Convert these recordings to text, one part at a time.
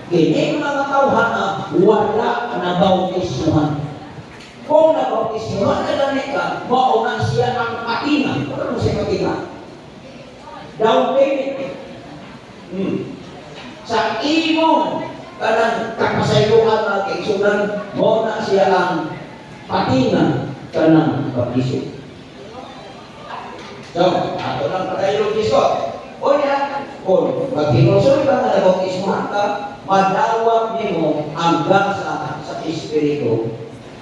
Kini mga tawhan na wala na bautismuhan. Kung nabautismuhan na lang ka, mauna siya ang patina. Ano siya patina? Down payment. Sa imong kanang kapasaylohan na kaigsunan, mauna siya ang patina kanang baptismo. So, ato lang padayon Kristo. O yan, kung magkinusul ka na nabautismuhan ka, madawat nimo hanggang sa Espiritu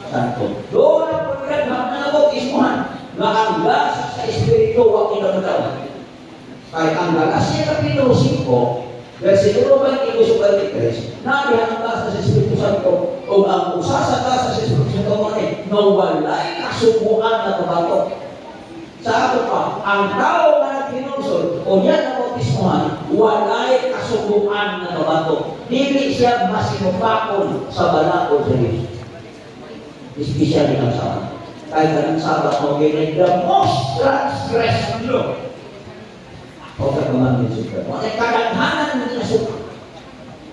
Santo. Doon ang pagkakas na nabautismuhan na hanggang sa Espiritu wag kinamadawan. Kaya ang Galacia Kapitulo 5, versikulo 22-23, na hanggang sa Espiritu Santo o ang usasa ka sa Espiritu Santo mo na walay kasubuan na kabato. Sa ato pa, ang tao na nagkinusol o yan na bautismuhan, walay kasubuan na kabato. Dili siya masinupakon sa balakod sa Diyos. Especially ang Sabat. Kahit ang Sabat mo, ganyan the most transgressive law. O kagaman din suka. Mga kadaghanan ng nasuka.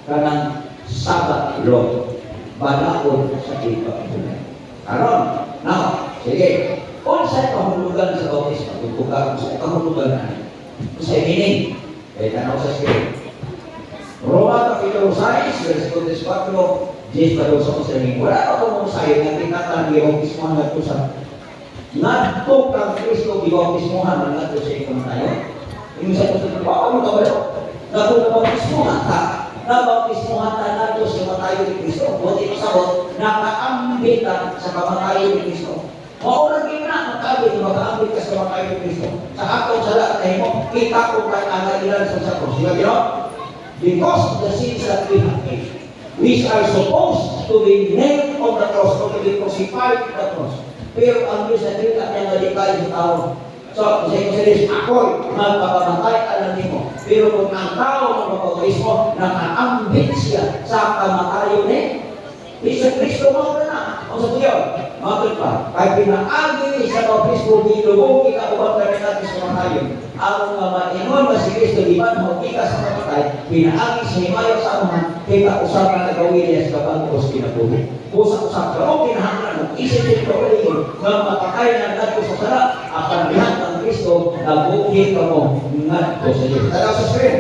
Kanang Sabat law. Balakod sa Diyos. Karon, now, sige. Kung sa'y kahulugan sa bautismo, tutuga kung sa'y kahulugan na kung sa'y meaning, kaya tanaw sa screen. Roma Kapitulo 6, versikulo 4, 10 pa daw sa kusaling. Wala pa kung sa'yo na tinatang bautismohan na ito sa nagtok ang Kristo bautismohan na ito sa ikong tayo. Yung sa kusaling, baka mo ka ba ito? Nagtok ang bautismohan ka, na bautismohan na ito sa kamatayo ni Kristo. Buti mo sabot, nakaambit sa kamatayo ni Kristo. Maurang na, makaambit ka sa kamatayo ni Kristo. Sa atong sala na mo, kita ko kay angailan sa krus. Diba gino? Because of the sins that we have made, we are supposed to be nailed on the cross, or to be crucified on the cross. Pero ang Diyos na kita niya na di tayo sa tao. So, kasi ko sa ako'y magpapamatay, alam niyo. Pero kung ang tao ng bautismo, nakaambit siya sa kamatayo ni Kristo mo na. Ang sa tuyo, mga pa, kahit pinaagi sa bautismo, dilubog ikaubang kami natin sa kamatayo. Ang maingon na si Kristo, di ba, mahukika sa kamatay, pinaagi sa himayo sa amuhan, kita usap na nagawin niya sa kapangkos kinabuhi. Usap-usap ka, o kinahanglan, isip ito kaligin, na mapatay na nato sa sara, akan lahat ng Kristo, nabuhi ka mo, nato sa Diyos. Tanaw sa screen.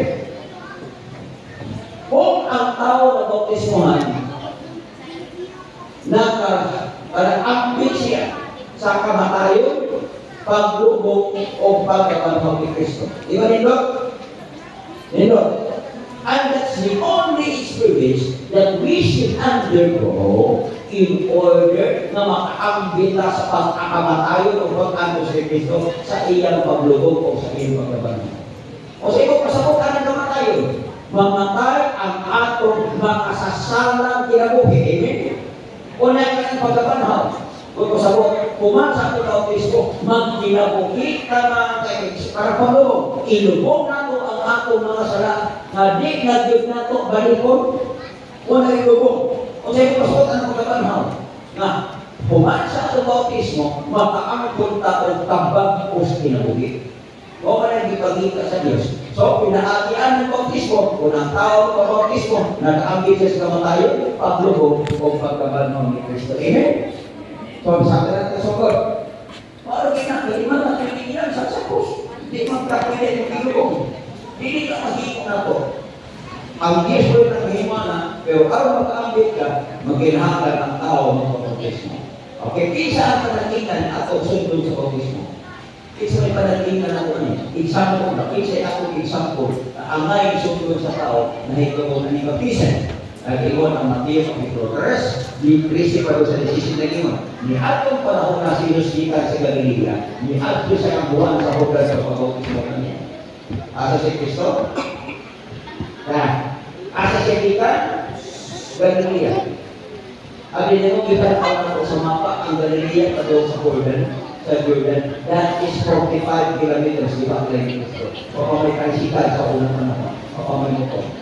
Kung ang tao na bautismohan, naka-ambit siya sa kamatayon, paglubog o pagkapanghog ni Kristo. Di ba nindot? Nindot. And that's the only experience that we should undergo in order na makaambita sa pagkakamatayon o pag-ano sa Kristo sa iyang paglubog o sa iyang pagkapanghog. O sa iyong pasabot ka ng kamatayon, mamatay ang atong makasasalang kinabuhi. Amen? O na yung pagkapanghog. Kung sabot, kuman sa ato na Kristo, magkinabuhi ka mga kaigis. Para pagulong, ilubog na ito ang ato mga sala, na di nagyod na ito balikon, o na ilubog. O sa ito pasot, ang pagkapanhaw, na kuman sa ato bautismo, makaangkon ta o tabag o kinabuhi. O ka na ipagita sa Diyos. So, pinaakian ng bautismo, kung ang tao ng bautismo, nag-aambit siya sa kamatayon, paglubog o pagkabanhaw ni Kristo. Amen? So, sabi natin sa God, parang di man nakikilan sa krus. Di man kapilit ng ilubog. Hindi ka mahimo na to. Ang Diyos ko yung naghihima na, pero araw makaambit ka, magkinahanglan ang tao ng bautismo. Okay, kisa ang panalitan at sundon sa bautismo. Kisa may panalitan ako niya. Example na, kisa ako example, ang may sundon sa tao na hito ko na ni baptisan. Nag-iwan ang Mateo Kapitulo 3, di Kristi pa doon sa desisyon nag-iwan. Ni atong panahon na sinusikan sa Galilea, ni ato sa kambuhan sa hukad sa pag-bautismo kanya. Asa si Kristo? Asa siya kita? Galilea. Abi na mo kita na sa mapa ang Galilea pa doon sa Jordan. That is 45 kilometers, di ba? O may kansikan sa unang panahon.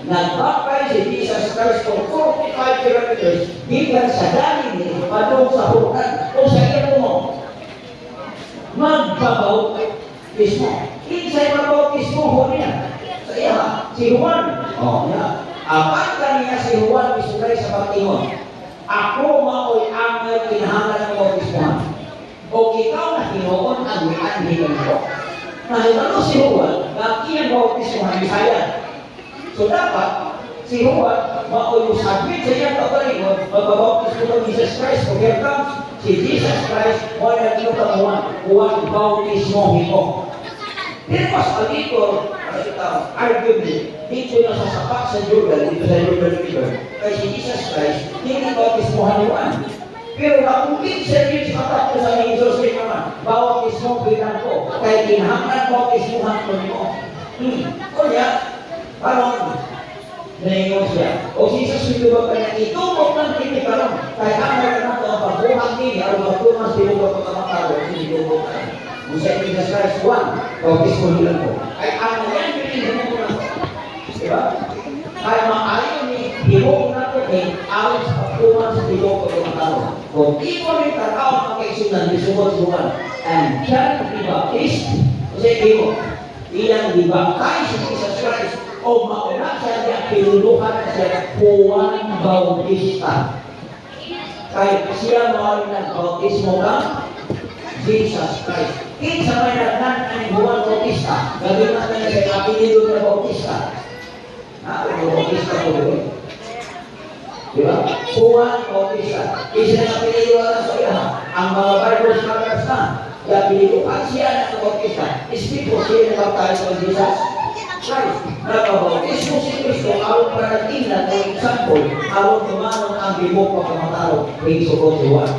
Nagbakay si Jesus Christ for 45 kilometers gikan sa Galilee padung sa hukan o sa iyo mo magbabautismo. Kinsay mabautismo ho niya sa iya si Juan. Oh, niya. Apat kaniya si Juan misugay sa pagtingon, ako mao'y angay kinahanglan ng bautismohan. O ikaw na Hinoon ang mianhigan ko. Nahibalo si Juan na iyang bautismohan Bisaya. So dapat si Juan mao'y submit sa iyang kapalingon, magbabautismo ng Jesus Christ. So here comes si Jesus Christ, o naging Juan bautismo himo. Pero mas alito, argument, dito na sa sapak sa Jordan, dito sa Jordan River, kay si Jesus Christ, hindi bautismohan ni Juan. Pero nakumpit siya rin sa kapat ko sa Jesus rin naman, bautismo bilang ko, kay kinahanglan bautismohan ko nyo. O niya, parang, naingon siya. O si Jesus rin ba kanya, itubok ng kini parang, kay hanggang na ito ang pagbuhang kini, ang magtumas din ko pagkamakaro, hindi ko ka. Kung sa Jesus Christ, Juan, bautismo bilang ko. Ay, ano yan, hindi mo na ko. Diba? Kaya maayon ni Himo na ko kay awit sa pagtuman sa tibo ko ng tao. Kung di mo rin taraw ang kaisunan ni Juan, and John the Baptist, kasi Himo, ilang dibakay sa Jesus Christ, o mauna siya niya, pinuluhan siya, Juan Bautista. Kaya siya maaaring nag-bautismo ka, Jesus Christ. Kinsa may nagnan ang Juan Bautista, gawin natin na sa kapinilog na Bautista. Ang Bautista po doon. Diba? Juan Bautista. Isa na piniliwanan sa iya. Ang mga Bible scholars na, kaya piniliwanan siya ng Bautista. Ispito siya na baptize ng Jesus Christ. Nagpabautismo si Kristo, aron para tingnan o example, aron tumanong ang bibok pagkamatalo ng sugot si Juan.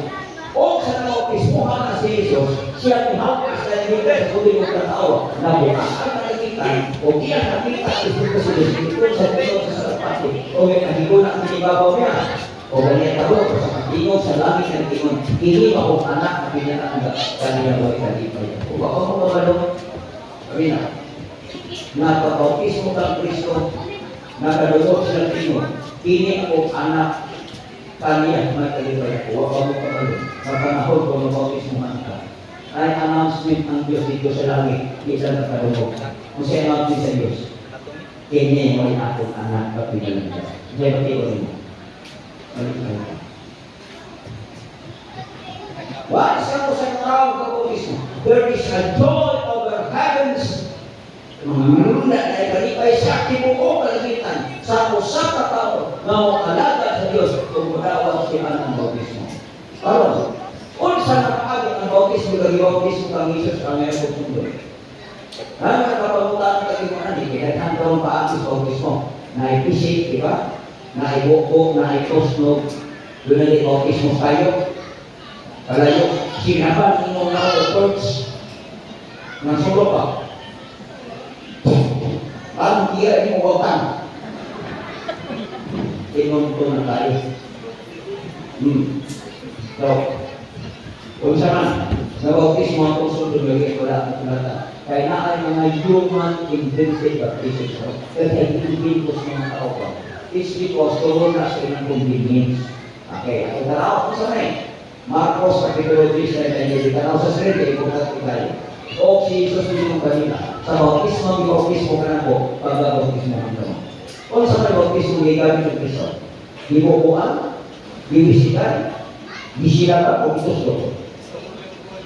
O sa nabautismohan na si Jesus, siya tihawkas na universe, kung di mo katao, na bukas ang nakikita, o iyan nakita, Kristo si Kristo sa Kristo sa sarapati, o may nahigo na ang tinibabaw niya, o ganyan taro, sa katingon, sa langit ng tingon, hindi ba kung anak na pinanaan na kanina o ikalipay. O baka mo mabalong, sabi na, nagpabautismo kang Kristo, nakadulog sa tingon, kini o anak kaniya, magkalipay. O baka mo mabalong, mapanahon kung mabautismohan ka. Ay announcement ng Diyos dito sa langit, isa na kadulog. Kung siya announcement sa Diyos, kini mo rin akong anak at pinalang ka. Diyan ba tiyo rin mo? What is ang sa tawag kabautismo? There is a joy over heavens. Na ikalipay sa tibuok kalagitan sa usa ka tawo na alaga sa Diyos kung madawat siya ang bautismo. Karon, unsa nakaagi ang bautismo kag bautismo kang Jesus ang mayroong mundo. Ang nakapamutan kag imunan di kinahanglan taon paagis bautismo. Naipisik, di ba? Naibukog, naitosnog, doon na bautismo tayo. Kalayo, sinaban mo na the church ng sulo pa. Ang kira ni mo watan. Tinunto na tayo. So, kung saan, nabautismo ang puso doon lagi ko lang at kaya na ay mga human invented baptism. Kasi hindi ko sa mga tao pa. It's because turon na sa ilang convenience. Okay, ako taraw ko sa may. Marcos, Capitulo 3, sa tanaw sa sarili, kung natin o si Jesus din yung kanina. Sa bautismo, yung bautismo ka na po, pag-bautismo ka na. O sa may bautismo, yung gamit ng Kristo. Ibubuan, ibisikan, bisilakan, o ituslo.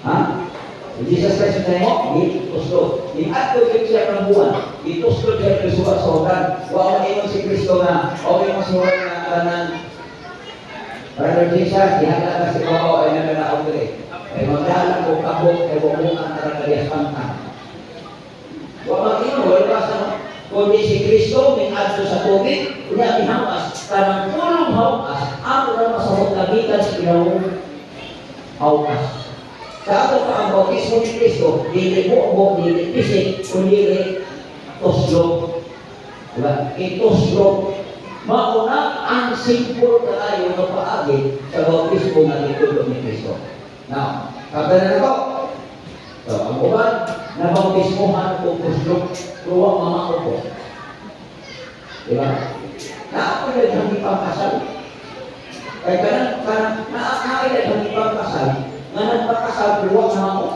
Ha? Jesus Christ na mo, ituslo. Iatlo yung siya ng buwan, ituslo siya ng suwat sa hukan. Huwag mo si Kristo na, o may masuwat na kanan. Brother Jesus, dihanda ka si Papa, ay nananaog rin. Ay magdalang ko kabok, ay bumungan na kalias pantang. Huwag mag-inom, wala sa kundi si Kristo, may adto sa tubig, kunya ihamas, karang pulong haukas, ang na masahot na bitan sa pinawong haukas. Sa ato pa ang bautismo ni Kristo, dili buok, dili pisik, kundi toslo. Diba? Itoslo. Mauna ang simple tayo na paagi sa bautismo na nitulog ni Kristo. Now, kagana na ko. So, ang uban, na bautismohan ko kuslo, luwang mga ko. Diba? Naakalit ang ipangkasal. Kaya kanang naakalit ang ipangkasal, na nagpakasal, luwang mga ko.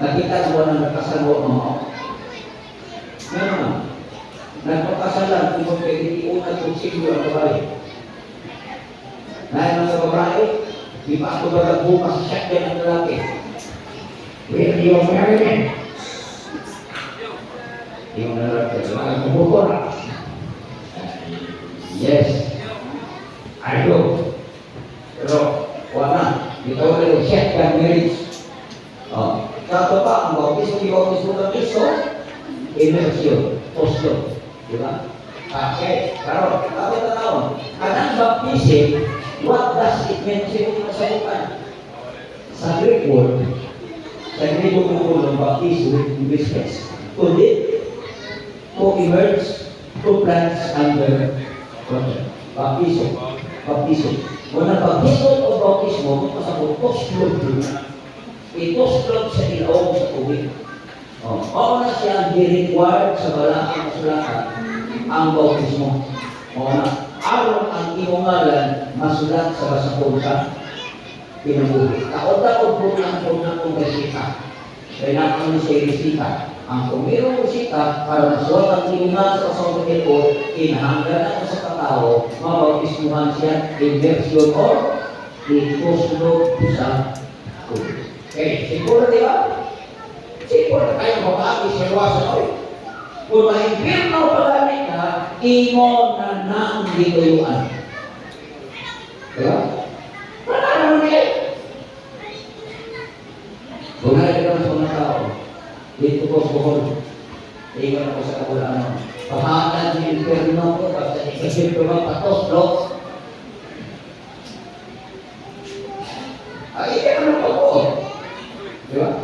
Nakita mo na nagkasal, luwang mga ko. Ngayon naman, nagpakasalan kung pwede iunad kung siglo ang babae. Dahil mga babae, di pa ako bukas sa shotgun ng lalaki. Will you marry me? Yung lalaki, mga kumukura. Yes. I do. Pero, wala. Ito ulit, shotgun marriage. Satu pa, ang bautismo ng Kristo, immersion, posture. Diba? Okay. Pero, ako tatawag, kanang baptism, what does it mean? Sino yung masabukan? Sa Greek word, sa Greek word ng baptism, in this case, to dip, to immerse, to plunge under water. Baptism. Baptism. Muna baptism o bautismo, masabot, posture. Itusklog sa ilaw sa tubig. Oo na siya di-required sa balakang masulatan ang bautismo. Oo na, aron ang imungalan masulat sa basakong sa pinubuhi. Takot-takot po ng resita. Kaya naman siya resita. Ang kumirong resita para masulat ang imungalan sa basakong ito, kinahanggan sa katao, mabautismuhan siya immersion or itusklog sa tubig. Okay, siguro di ba? Siguro kayo mabagi sa iwasan ko. Kung ma-impirno pagamit ka, imo na nang dituyuan. Di ba? Paano mo niya? Kung nakikita sa mga tao, dito ko sa buhol, iwan ako sa kabulaan. Pahanan ng impirno ko, basta ikasipro patos, bro. Ay, ikaw na pag-uot. Diba?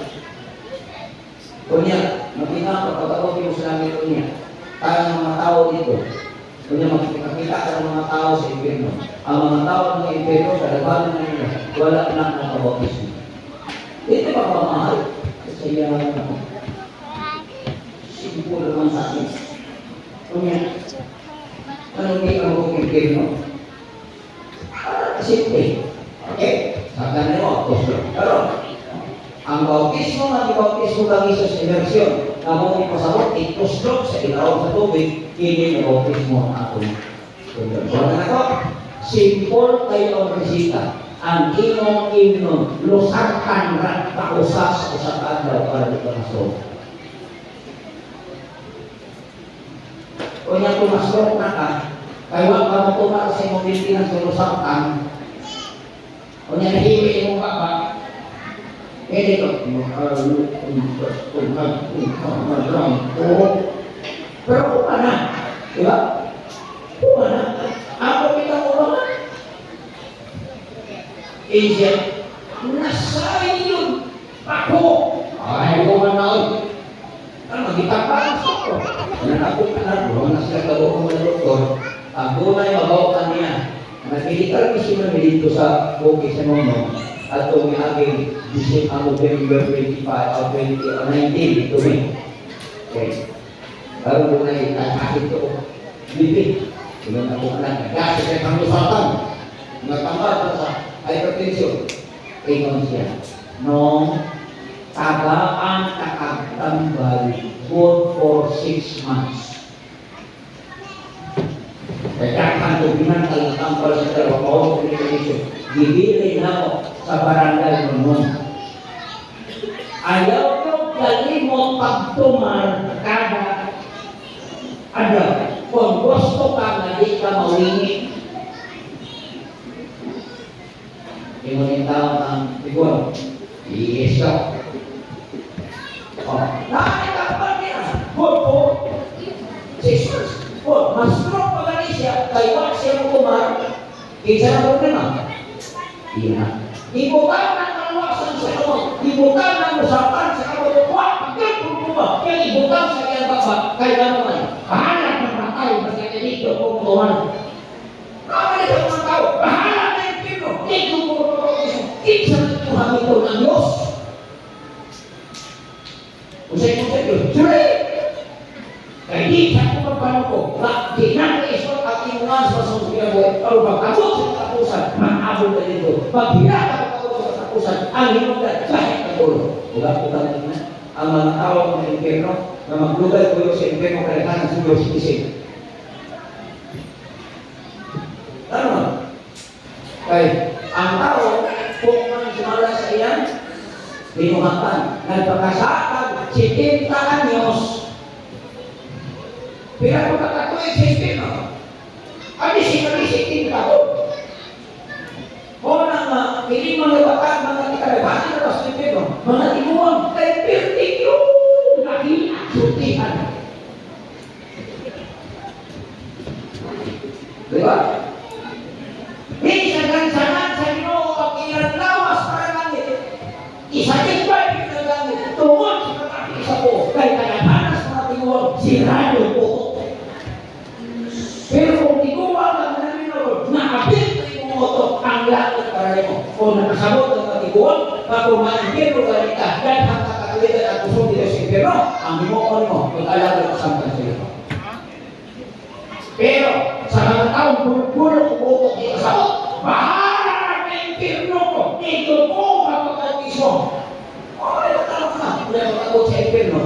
Kunya, makita ko, pagkakot yung sa namin kunya, tayo ng mga tao dito. Kunya, makikita ka ng mga tao sa impirno. Ang mga tao ng impirno, sa labanan na nila, wala na nakabautismo. Ito ba pamahal? Kasi yan ako. Simple naman sa akin. Kunya, anong hindi ka mo impirno? Simple. Okay? Sa kanan mo, pero, ang bautismo ng bautismo ng Isus immersion na mong ipasabot, ituslog sa ilaw sa tubig, hindi na bautismo ang atong tubig. So, na ako, simple kayo ang resita. Ang imong lusarkan rat pausas sa usapan daw para dito na so. Kung yan tumaslok na ka, kaya wag ka mo tumakas sa imong bintinan sa lusarkan, kung yan nahiwi imong baba, pwede ko, pero kuha na, di ba? Kuha na. Ako kita ko ba? Angel, nasayin yun. Ako! Ay, ko man na yun. Ano, magkitapakan sa ako. Ako ka na, buwan na sila kabuo ng doktor. Ang bunay, mabawakan niya. Nagmilitar ko siya dito sa bukid sa Nono. At itong aging November 25 o 19 ito rin. Okay. Baru mulai kakit ito. Bibig. Sudah ako lang. Kasi kaya pangusatan. Nagtambal pa sa hypertension. Ingon siya. Nung tagaan kakagtambal good for 6 months. Kaya kanto binantay ang tambal sa dalawang hypertension. Gibili na ako sa barangay noon. Ayaw ko kalimot pagtumar kada ada. Kung gusto ka na di ka mawingit. Ingunin tao ng figuro. Yes, sir. Nakakitapan niya. Good po. 6 months. Good. Mas strong pa gani siya. Kaya wak siya mo kumar. Kinsa na problema. Iya. Ibukan ng kaluwasan sa kamot. Ibukan ng usapan sa kamot. Wak, pagkat problema. Kaya ibukan sa kaya baba. Kaya naman. Bahala ng mga tao. Basta kaya dito kung tuwan. Kaya sa mga tao. Bahala na yung pino. Dito kung tuwan. Kinsa na Tuhan ito ng Diyos. Usay-usay yun. Suri! Kaya di sa kumapano ko. Di na isot at imungan sa sasungkiyan mo. Pero pagkabot sa katapusan, mag-abot na dito. Paghirap ang katapusan sa katapusan, ang hinundan kahit na tulo. Ulang-ulang na. Ang mga tao ng impierno, na maglugay ko sa impyerno kailangan sa Diyos isip. Ano? Kaya, ang tao, kung man sumala sa iyan, binuhapan, nagpakasakag 70 anyos. Pero kung kakatuloy sa impyerno, alisip ako. O nang hindi malawatan, mga ikalabatan na sa impyerno, mga timuang, kay pertik yung naging aksutihan. Diba? Minsan-gansanan sa Ginoo ang ilang lawas para langit. Isa-ibay ng langit. Tungod sa kataki sa po. Kaya kanapanas mga tiguang sirado po. Pero kung tiguang ang naminod, nakabit na yung moto ang langit para mo. Kung nakasabot ang mga tiguang, pakumain ko ganita. Dahil ang kakalitan at puso dito sa impyerno, ang bimukon mo, mag-alaga ko sampan sa iyo. Pero sa mga taong bulok utok dito sa ako, bahala na impyerno ko, dito po kapag-autismo. Okay, matawag na. Wala matawag sa impyerno.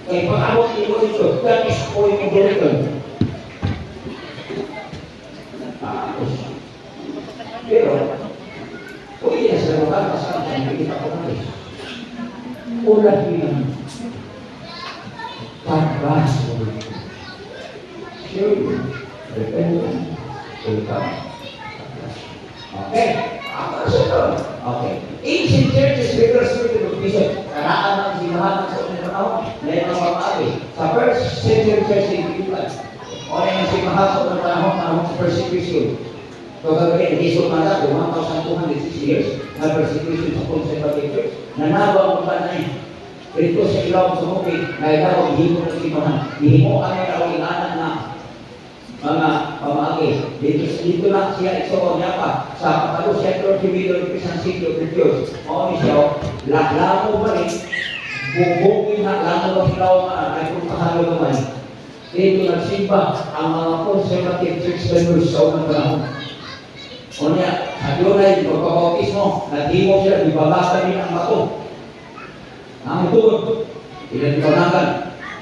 Kaya pag-abot dito dito, gatis ko yung dito. Pero, kung hindi na sila magkakasama sa nakikita ko na rin, ulat yun, pagbaso. Sure. Repentance will come. Okay. Okay. Ancient churches rigorous ritual of bishop. Karaan ng simahan sa unang panahon na yung mga pag-aabi. Sa first century church in Philippines, o na yung simahan sa unang panahon sa persecution. So gagawin, hindi sumala, 1,206 years na persecution sa conservative church. Nanawang ba na yun? Ito sa ilaw sa mukhi, na ilaw, hihimo ng simahan. Hihimo kami na anak na mga pamagi. Dito lang siya isuon niya pa sa kapalo sentro civil ng sitio ng Diyos. O siya, laklamo ba rin, bubugin na lalo ng ilaw ay kung kahalo naman. Dito nagsimba ang mga conservative church members sa unang panahon. O niya, sa Dunay, pagpapautismo, natibo siya, ibabasa din ang bato. Ang tugod, ilan panagan,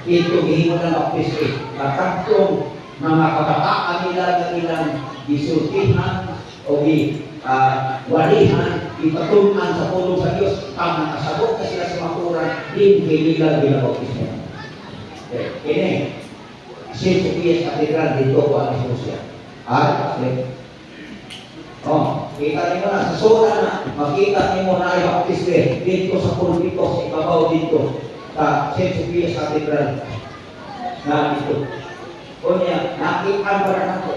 ito hihimo ng baptismo. Nataktong mga kabataan nila na ilang isultihan o walihan, ipatunan sa pulong sa Diyos, ang nakasabot na sila sa makuran, din nila ginabautismo. Kini, St. Sophia's Cathedral dito ko ang Esosya. Kita niyo na, sa sola na, makita niyo na ay baptismo dito sa pulpito, sa ibabaw dito, sa St. Sophia's Cathedral na dito. Kunya, nakita ba na ito?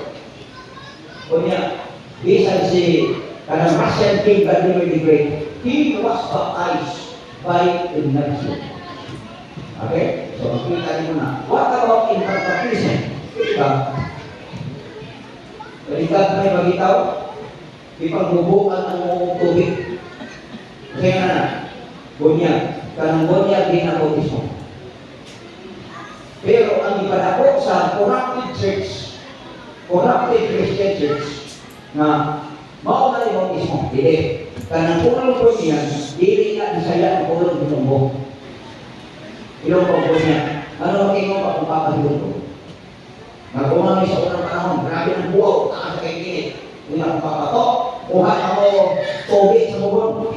Kunya, bisan si kanang Russian King Vladimir the Great, he was baptized by immersion. Okay? So, makita niyo na. What about infant baptism? Diba? Balikat may magitaw, ipagbubukan ang mong tubig. Kaya na, kunya, kanang kunya din ang bautismo. Pero ang ipadako sa corrupted Christian church na mauna yung bautismo, hindi. Kanang pulong po niya, hindi na isaya ang pulong bitumbo. Ilong po po niya, ano makingo pa kung papahilong po? Nagumami sa unang panahon, grabe ng buwaw, taas kay kinit. Kung ang papato, kuha ako tubig sa bubon.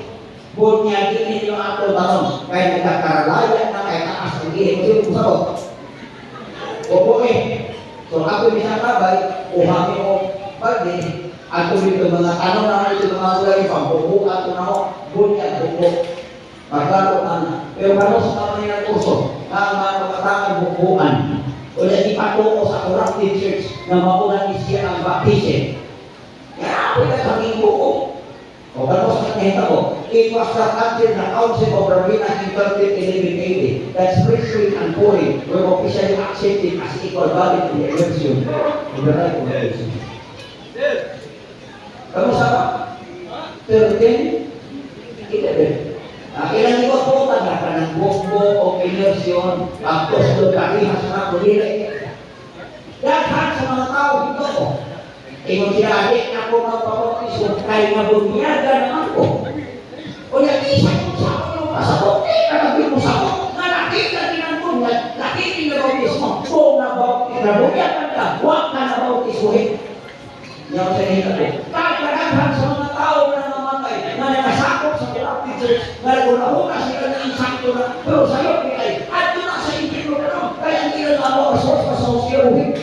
Bubon niya, kinit yung ato tanong, kaya nagkakaralaya na kaya taas ang kinit. Kasi kung sabot, opo so ako bisa kabay, uhami mo pagdi, ato dito mga tanong na ito mga ulay pang bubu, ato na ho, bunyag, bubu, pagkaro na. Pero kano sa naman nila puso, ang mga makatangang bubuan, o na ipatuko sa corrupted church na maunang isya ang baptism. Kaya ako na kaming buko. O kano sa kanita ko, it was the country na Council of Ravenna in 1380 that spiritually and pouring were officially accepted as equal valid in the election of the right of election. Kamu sama? 13? 11. Ilang ikot po, tanda ka ng bukbo o inersion, tapos lagahihas na kulili. Daghan sa mga tao dito ko. Ingon sila, adik ako magpapautismo, kaya mabunyagan ako. O yan, isa kong sa ako yung pasabot, nakabit mo sa ako, na nakita din ang bunyag, nakita Yan ang sinahin ako. Kahit kadaghan sa mga tao na namamatay, na nakasakop sa Catholic Church, na nagulahuna sila na insakto na, pero sa'yo, ay, at yun na sa impirno ka naman, kaya hindi na ako asos pa sa Osieruhin.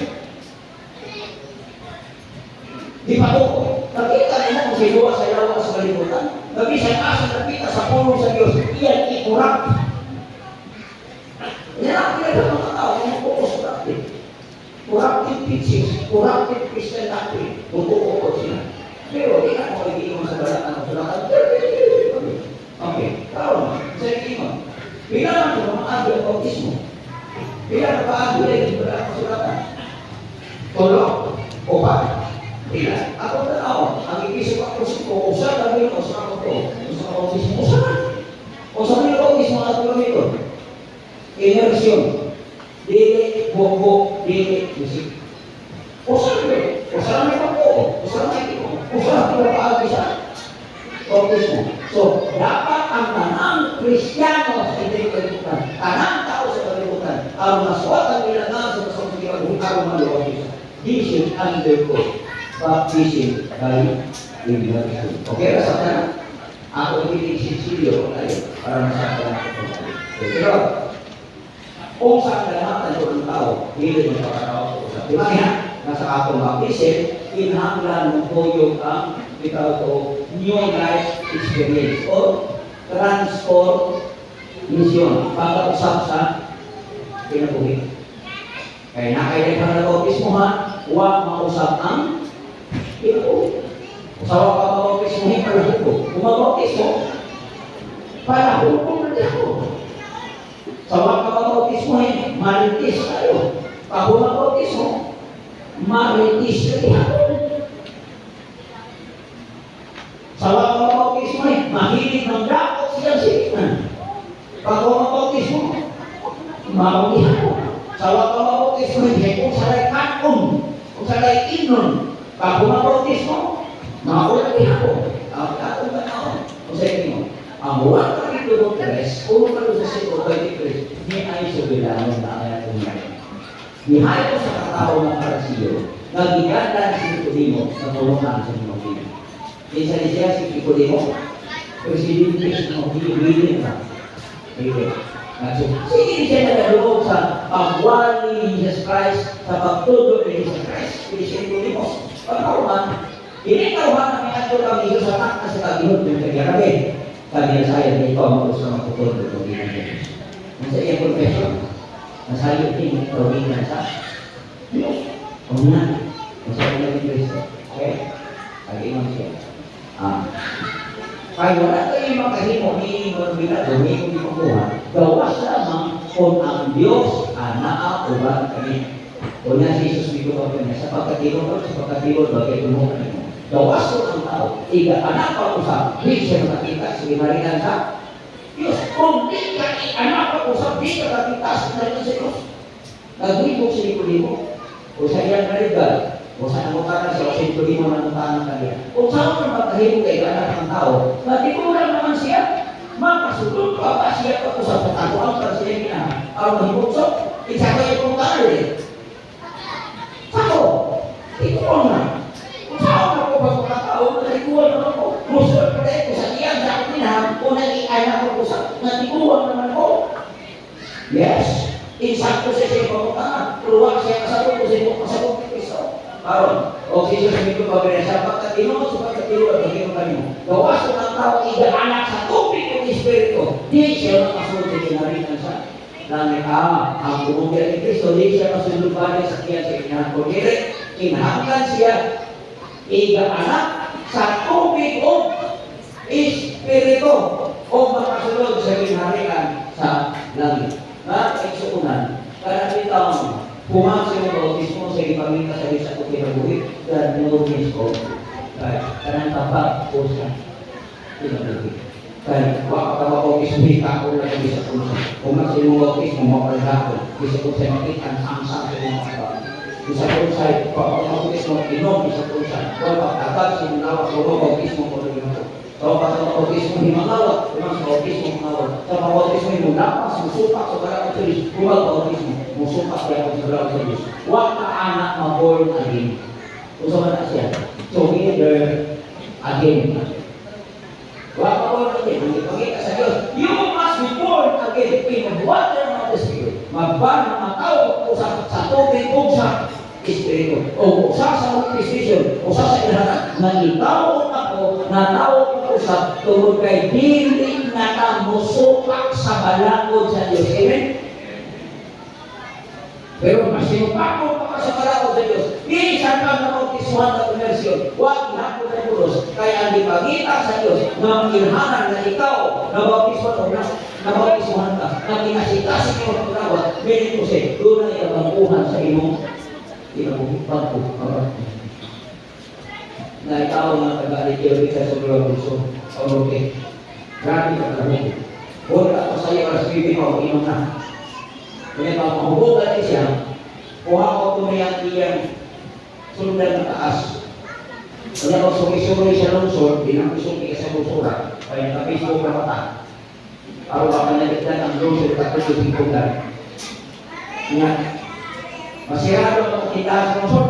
Di ba po? Nakita nila kung sinuwa sa yawa sa kalimutan. Nabisay asa nakita sa pulong sa Diyos, iyan ikurap. Yan ang pinag mga tao, yung focus corrupted. Corrupted teachings, corrupted Christian doctrine, magpupukot sila. Pero di ka mo iiwan sa balatan ng sulatan. Okay, karon, sa iiwan. Bilang ang mga agyo ang bautismo. Bilang ang paagyo ay balatan ng sulatan. Tulog, upat. Bilang, ako na ako, ang ipisip ako ko, usa kami o sa ako to, usa ka bautismo, usa na. Usa na yung bautismo at tulong ito. Immersion. Dili, bobo, dili, musik. Usa na yun. Usa na may pagpo. Usa na may ito. Usa na pinapaagi sa bautismo. So, dapat ang tanang Kristiyano sa kalibutan, tanang tao sa kalibutan, ang maswat ang ilangan sa kasalukuyan ng araw ng bautismo. This should undergo baptism by immersion. Okay, rasa na? Ako hindi sinsilyo para masaktan ako. Pero, kung saan lahat ng tao, hindi mo pagkakao sa diba nga, nasa atong baptism, inhanglan mo po yung ang ito new life experience o transformation. Pagkausap sa pinabuhi. Kaya nakailan ka na bautismo ha, huwag mausap ang pinabuhi. Usawa ka mabautismo, hindi para huko. Kung mabautismo, para huko na ako. Sa mga kabautismo ay maritis tayo. Pag bautismo, maritis tayo. Sa mga kabautismo ay mahilig ng dakot siyang silinan. Pag bautismo, maungihan mo. Sa mga kabautismo ay kung salay kakon, kung salay inon. Pag bautismo, maungihan mo. Ang kakon ba na kung sa inyo? Ang huwag ka rin doon tres, kung ka doon sa siko 23, ni ay soberano na kaya tumayin. Nihayo sa katao ng Parasiyo, nagiganda si Nicodemo na tulungan sa mga pili. Isa ni siya si Nicodemo, presidente sa mga pili na. Sige siya nagaloob sa pagwal ni Jesus Christ, sa pagtudot ni Jesus Christ, kaya si Nicodemo. Pagkaroon, hindi karuhan na may ato kami sa takta sa kaginod ng kagarabi. Kaya saya di ko ang gusto ng putol ng pagkakinan Diyos. Sa iyang confession, nasayo din ang pagkakinan sa Diyos. O na, nasayo na ni Cristo. Okay? Pag-iwan siya. Kaya wala kayo makahimo, ni Marbila, domingo di makuha, gawas lamang kung ang Diyos anaa o ba kami. O na si Jesus dito pa kanya, sa pagkatiro, bagay tumuha mo. Gawas ko ang tao, anak pa ko sa, hindi siya nakakita sa ginarinan sa Diyos. Kung di ka anak pa ko sa, di ka nakakita sa ginarinan sa Diyos. Nagwibog sa Nicodemo, o sa iyang narigal, o sa namutaran siya, o sa Nicodemo na namutaran kanya. Kung saan ka magkahimo kayo, anak ng tao, natikulang naman siya, makasulong pa ba siya pa ko sa pataguan para siya ginahan. Ang mahibugsok, isa kayo kong talo eh. Sako, ikulang na. Saan ako ba pagkatao, natikulang naman ko. Musulot pa rin ko sa iyang sa akin kung nag-ianak ko sa natikulang naman ko. Yes, insakto siya siya pagkataan. Luwag siya kasabot ko siya kasabot ni Cristo. Karon, o Jesus sabi ko pagkataan siya, pagkatino mo sa pagkatino at pagkatino kanino. Gawas ko ng tao, iga-anak sa tubig ng Espiritu. Di siya makasunod sa kinarinan sa langit. Ang bumugyan ni Cristo, di siya masunod ba niya sa kiyan sa kinahan ko. Kinahanglan siya iga-anak sa tubig o Espiritu o makasunod sa kinarinan sa langit. Iksuunan, karena kita pumasok ng bautismo sa ipamita sa isa ko kinabuhi dan nulis ko karena tapat po sa kinabuhi. Kaya waka ka bautismo, hita ko lang bisa ko sa pumasok ng bautismo, mapalha ko bisa ko sa makita ang samsang sa mga kapag bisa ko sa bautismo inom, bisa ko sa pagkatag sa mga bautismo ko rin ako. Kalau pasal bautismo himangawat, memang bautismo himangawat. Sama bautismo himundapas, musupak saudara kecil, bukan bautismo, musupak dia saudara kecil. Waktu anak born again, Kung saan na siya. So, either, again, wala pa ko natin, hindi pagkita sa Diyos. You must be born again in water and the Spirit. Magban ang tao o sa tubig o sa Espiritu. O sa multiplication, o sa ilahan, na itaw ako, na tao ko sa tungod kay dili na ka musupak sa balakod sa Diyos. Amen? Pero masinupako pa ka sa balakod sa Diyos. Isa ka na magtisuhan na komersyon. Huwag lahat ko na pulos. Kaya ang ipagita sa Diyos na ilhanan na ikaw na bautismo na bautisuhan ka, na pinasitasin mo ng tawad, meron ko siya, doon na ikabakuhan sa imong pagpo. Na ikaw mga taga-alitiyo sa sobrang gusto. Okay. Grabe ka kami. Huwag ako sa iyo alas bibi mo, inom na. Kaya pag mahubugan din siya, kuha ko tumayang iyang sundan na taas. Kaya kung sumi-sumi siya lungsod, dinamisuki ka sa lungsura, kaya na-Facebook na mata. Araw ka nagigdan ang lungsod at lungsod yung pundan. Nga, masirado ang itaas ng lungsod.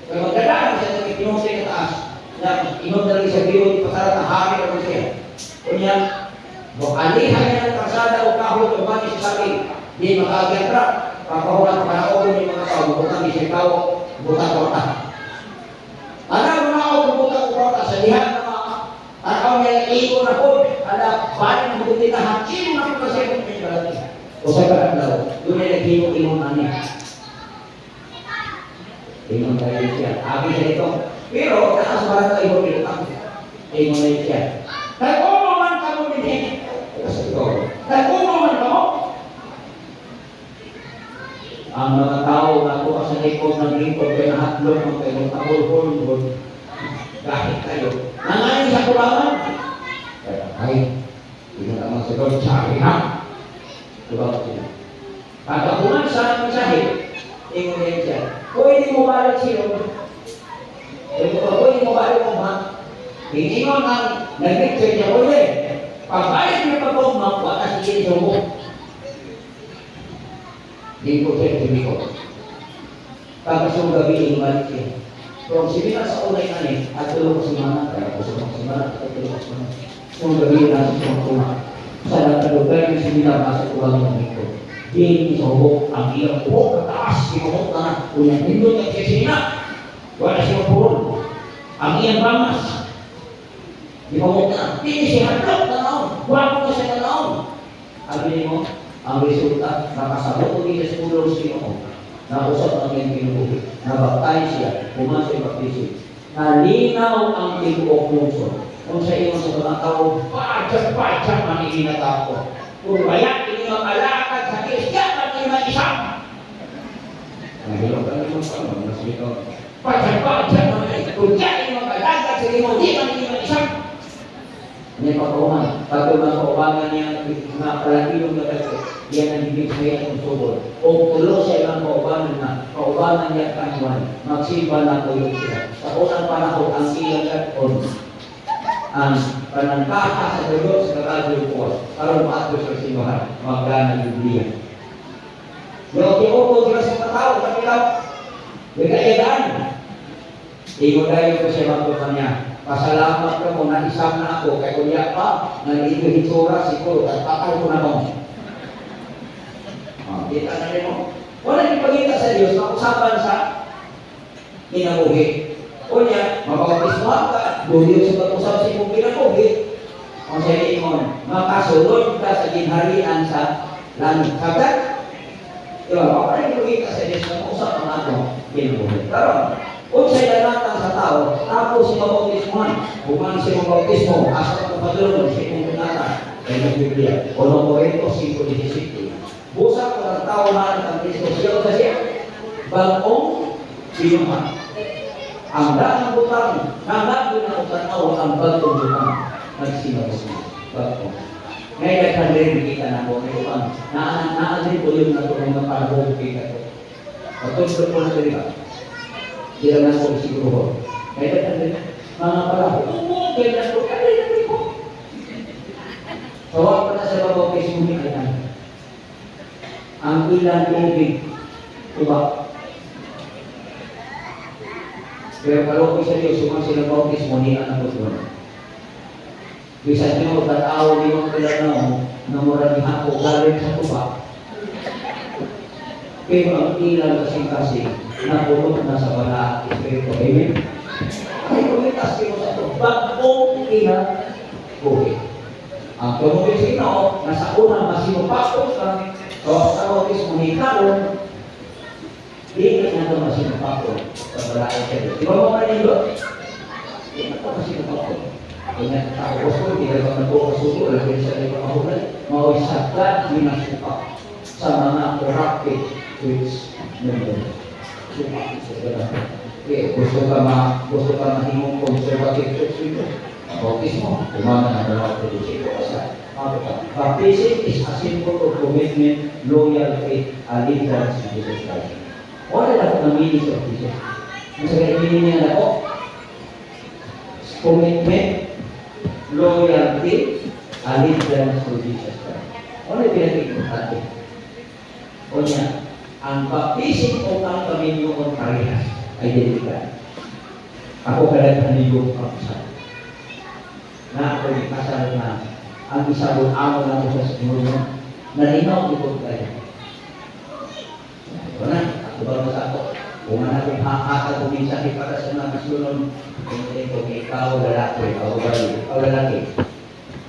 Kaya magdadaan siya ng itinong siya taas. Na inom na rin siya biyo, di pasarat na hari naman siya. Kunya, alihan niya ng karsada o kahot o mati sa sabi, di makagyan ka, papahulan ka na ako ng mga tao, bukang di siya ikaw, bukang korta. Ano mga ako bukang korta sa lihan na mga takaw niya iko na po, ala, balik na buti na hakin na po kasi kung may kalati. O sa karat daw, doon ay naghimo-imong ani. Imong tayo siya. Abi siya ito. Pero, taas para tayo imong ilutang. Imong tayo siya. Nag-umo man ka mo din. Nag-umo man ka mo. Ang mga tao na po sa likod ng lingkod kaya nahatlog ng kayo nakul-hul kahit kayo. Nangayon sa kulangan. Kaya, ay, hindi na naman sa Lord sa akin, ha? Diba ko sila? Pagkakuman sa mensahe, ingon yan siya. Pwede mo balik siya. Pwede mo balik mo ba? Ingon ang nag-lecture niya, pwede. Pagbalik niya pag-umang, wala siya yung mo. Hindi ko siya sabi ko. Tapos yung gabi, balik siya. So, simila sa ulay na niya, at tulong ko si Mana, kaya ko sa Mana, at tulong ko si Mana. Yung gabi, nasa sa mga sa lugar yung simila, nasa tuwang ng ito. Hindi sa hubok, ang iyang hubok, kataas, sinubok na, unang hindot at siya sinina. Wala siya purol. Ang iyang bangas, sinubok na, hindi siya hadlok na naon, wapo na siya na naon. Sabi mo, ang resulta, nakasabot ko niya sa ulong sino, nausap ang iyang pinubuhi, nabaktay siya, pumasok yung baptism. Nalinaw ang tibuok lungsod. Kung sa iyo sa mga tao, pajak-pajak ang iinatao ko. Kung bayan, hindi makalakad sa kisya, hindi mag-isang. Nahilong ka naman sa mga nasito. Pajak-pajak ang iinatao. Kung yan, hindi makalakad sa iyo, hindi mag-isang. Hindi pagkakuman. Pagkakuman sa kaubangan niya, mga palagilong na kasi, yan ang ibig sabihin ng subol. O tulo sa ilang kaubangan niya kanuan, magsimba na tulog sila. Sa unang panahon, ang ilang katon, ang panangkaka sa dulo sa kakadyo po, karoon maato sa simbahan, magdana ng Biblia. Yung tiupo sila sa katao, kapilaw, bigayadaan. Igo dayo ko siya magpupan niya. Pasalamat ka mo na isang na ako, kaya kuya pa, nandito hitsura, siguro, at patay ko na mo. Kita na rin mo. Wala yung pagkita sa Diyos, makusapan sa kinabuhi. O niya, mapapautis mo ka, buliw sa pag-usap sa imong kinabuhi. O sa imong, makasunod ka sa ginharian sa langit. Sagat? Diba, wala yung pagkita sa Diyos, makusap ang atong kinabuhi. Pero, kung sa'y dalatang sa tao, tapos si mabautismohan, buman si mabautismo, asa ka padulong sa imong pinata, kaya ng Biblia, o ng Korinto 5:17. Busak ko ng tao na ang Kristo siya sa siya. Bagong sinuman. Ang daan butang, nangagin ang tanaw ang bagong butang. Nagsinabos mo. Bagong. Ngayon ay kandirin kita na po. Naan po yung natulong ng panahon kita ko. Pagtulog po na rin ba? Hindi naman po siguro. Ngayon ay kandirin. Mga pala, kaya na po. Kandirin po. Sawag pa na sa babaw kay Sumi ay namin. Ang ilang tubig, diba? Pero kalau ko sa Diyos, yung mga silang bautismo, hindi ang nabot. Bisa nyo, tatawa di mo kailan na mura ni Hako galing sa tuba. Pero ang ilan kasing-kasing, napulot na sa bala Espiritu. Amen? Ay, kumitas kayo sa ito. Bagong ilan, buhay. Ang tumuloy sa ino, nasa unang masinupakos ka, o sa bautismo ni Karon, hindi na ito masinupakos sa bala Espiritu. Di ba mo manilo? Hindi na ito masinupakos. Kaya tapos ko, hindi ka nagbukas suko, lagi sa mga mahulay, mawisagad, minasupak sa mga corrupted which member. Okay, gusto ka mahimong conservative church dito. Bautismo, kumama na dalawa ko dito kasi baptism is a symbol of commitment, loyalty, allegiance to Jesus Christ. Wala lang ang meaning of Jesus. Ang sagay meaning niya na ako, commitment, loyalty, allegiance to Jesus Christ. Ano yung pinag-importante? O niya, ang baptism o ang Panginoon parehas ay dedikan. Ako kalang panigong kapasal. Na ako yung kasal na ang isang amo na ko sa Senyor nalinaw ko tayo. Ito na, ako ba sa ako? Kung ano kung hakaka kuminsakit para sa mga kasunod, kung ikaw lalaki, ikaw lalaki.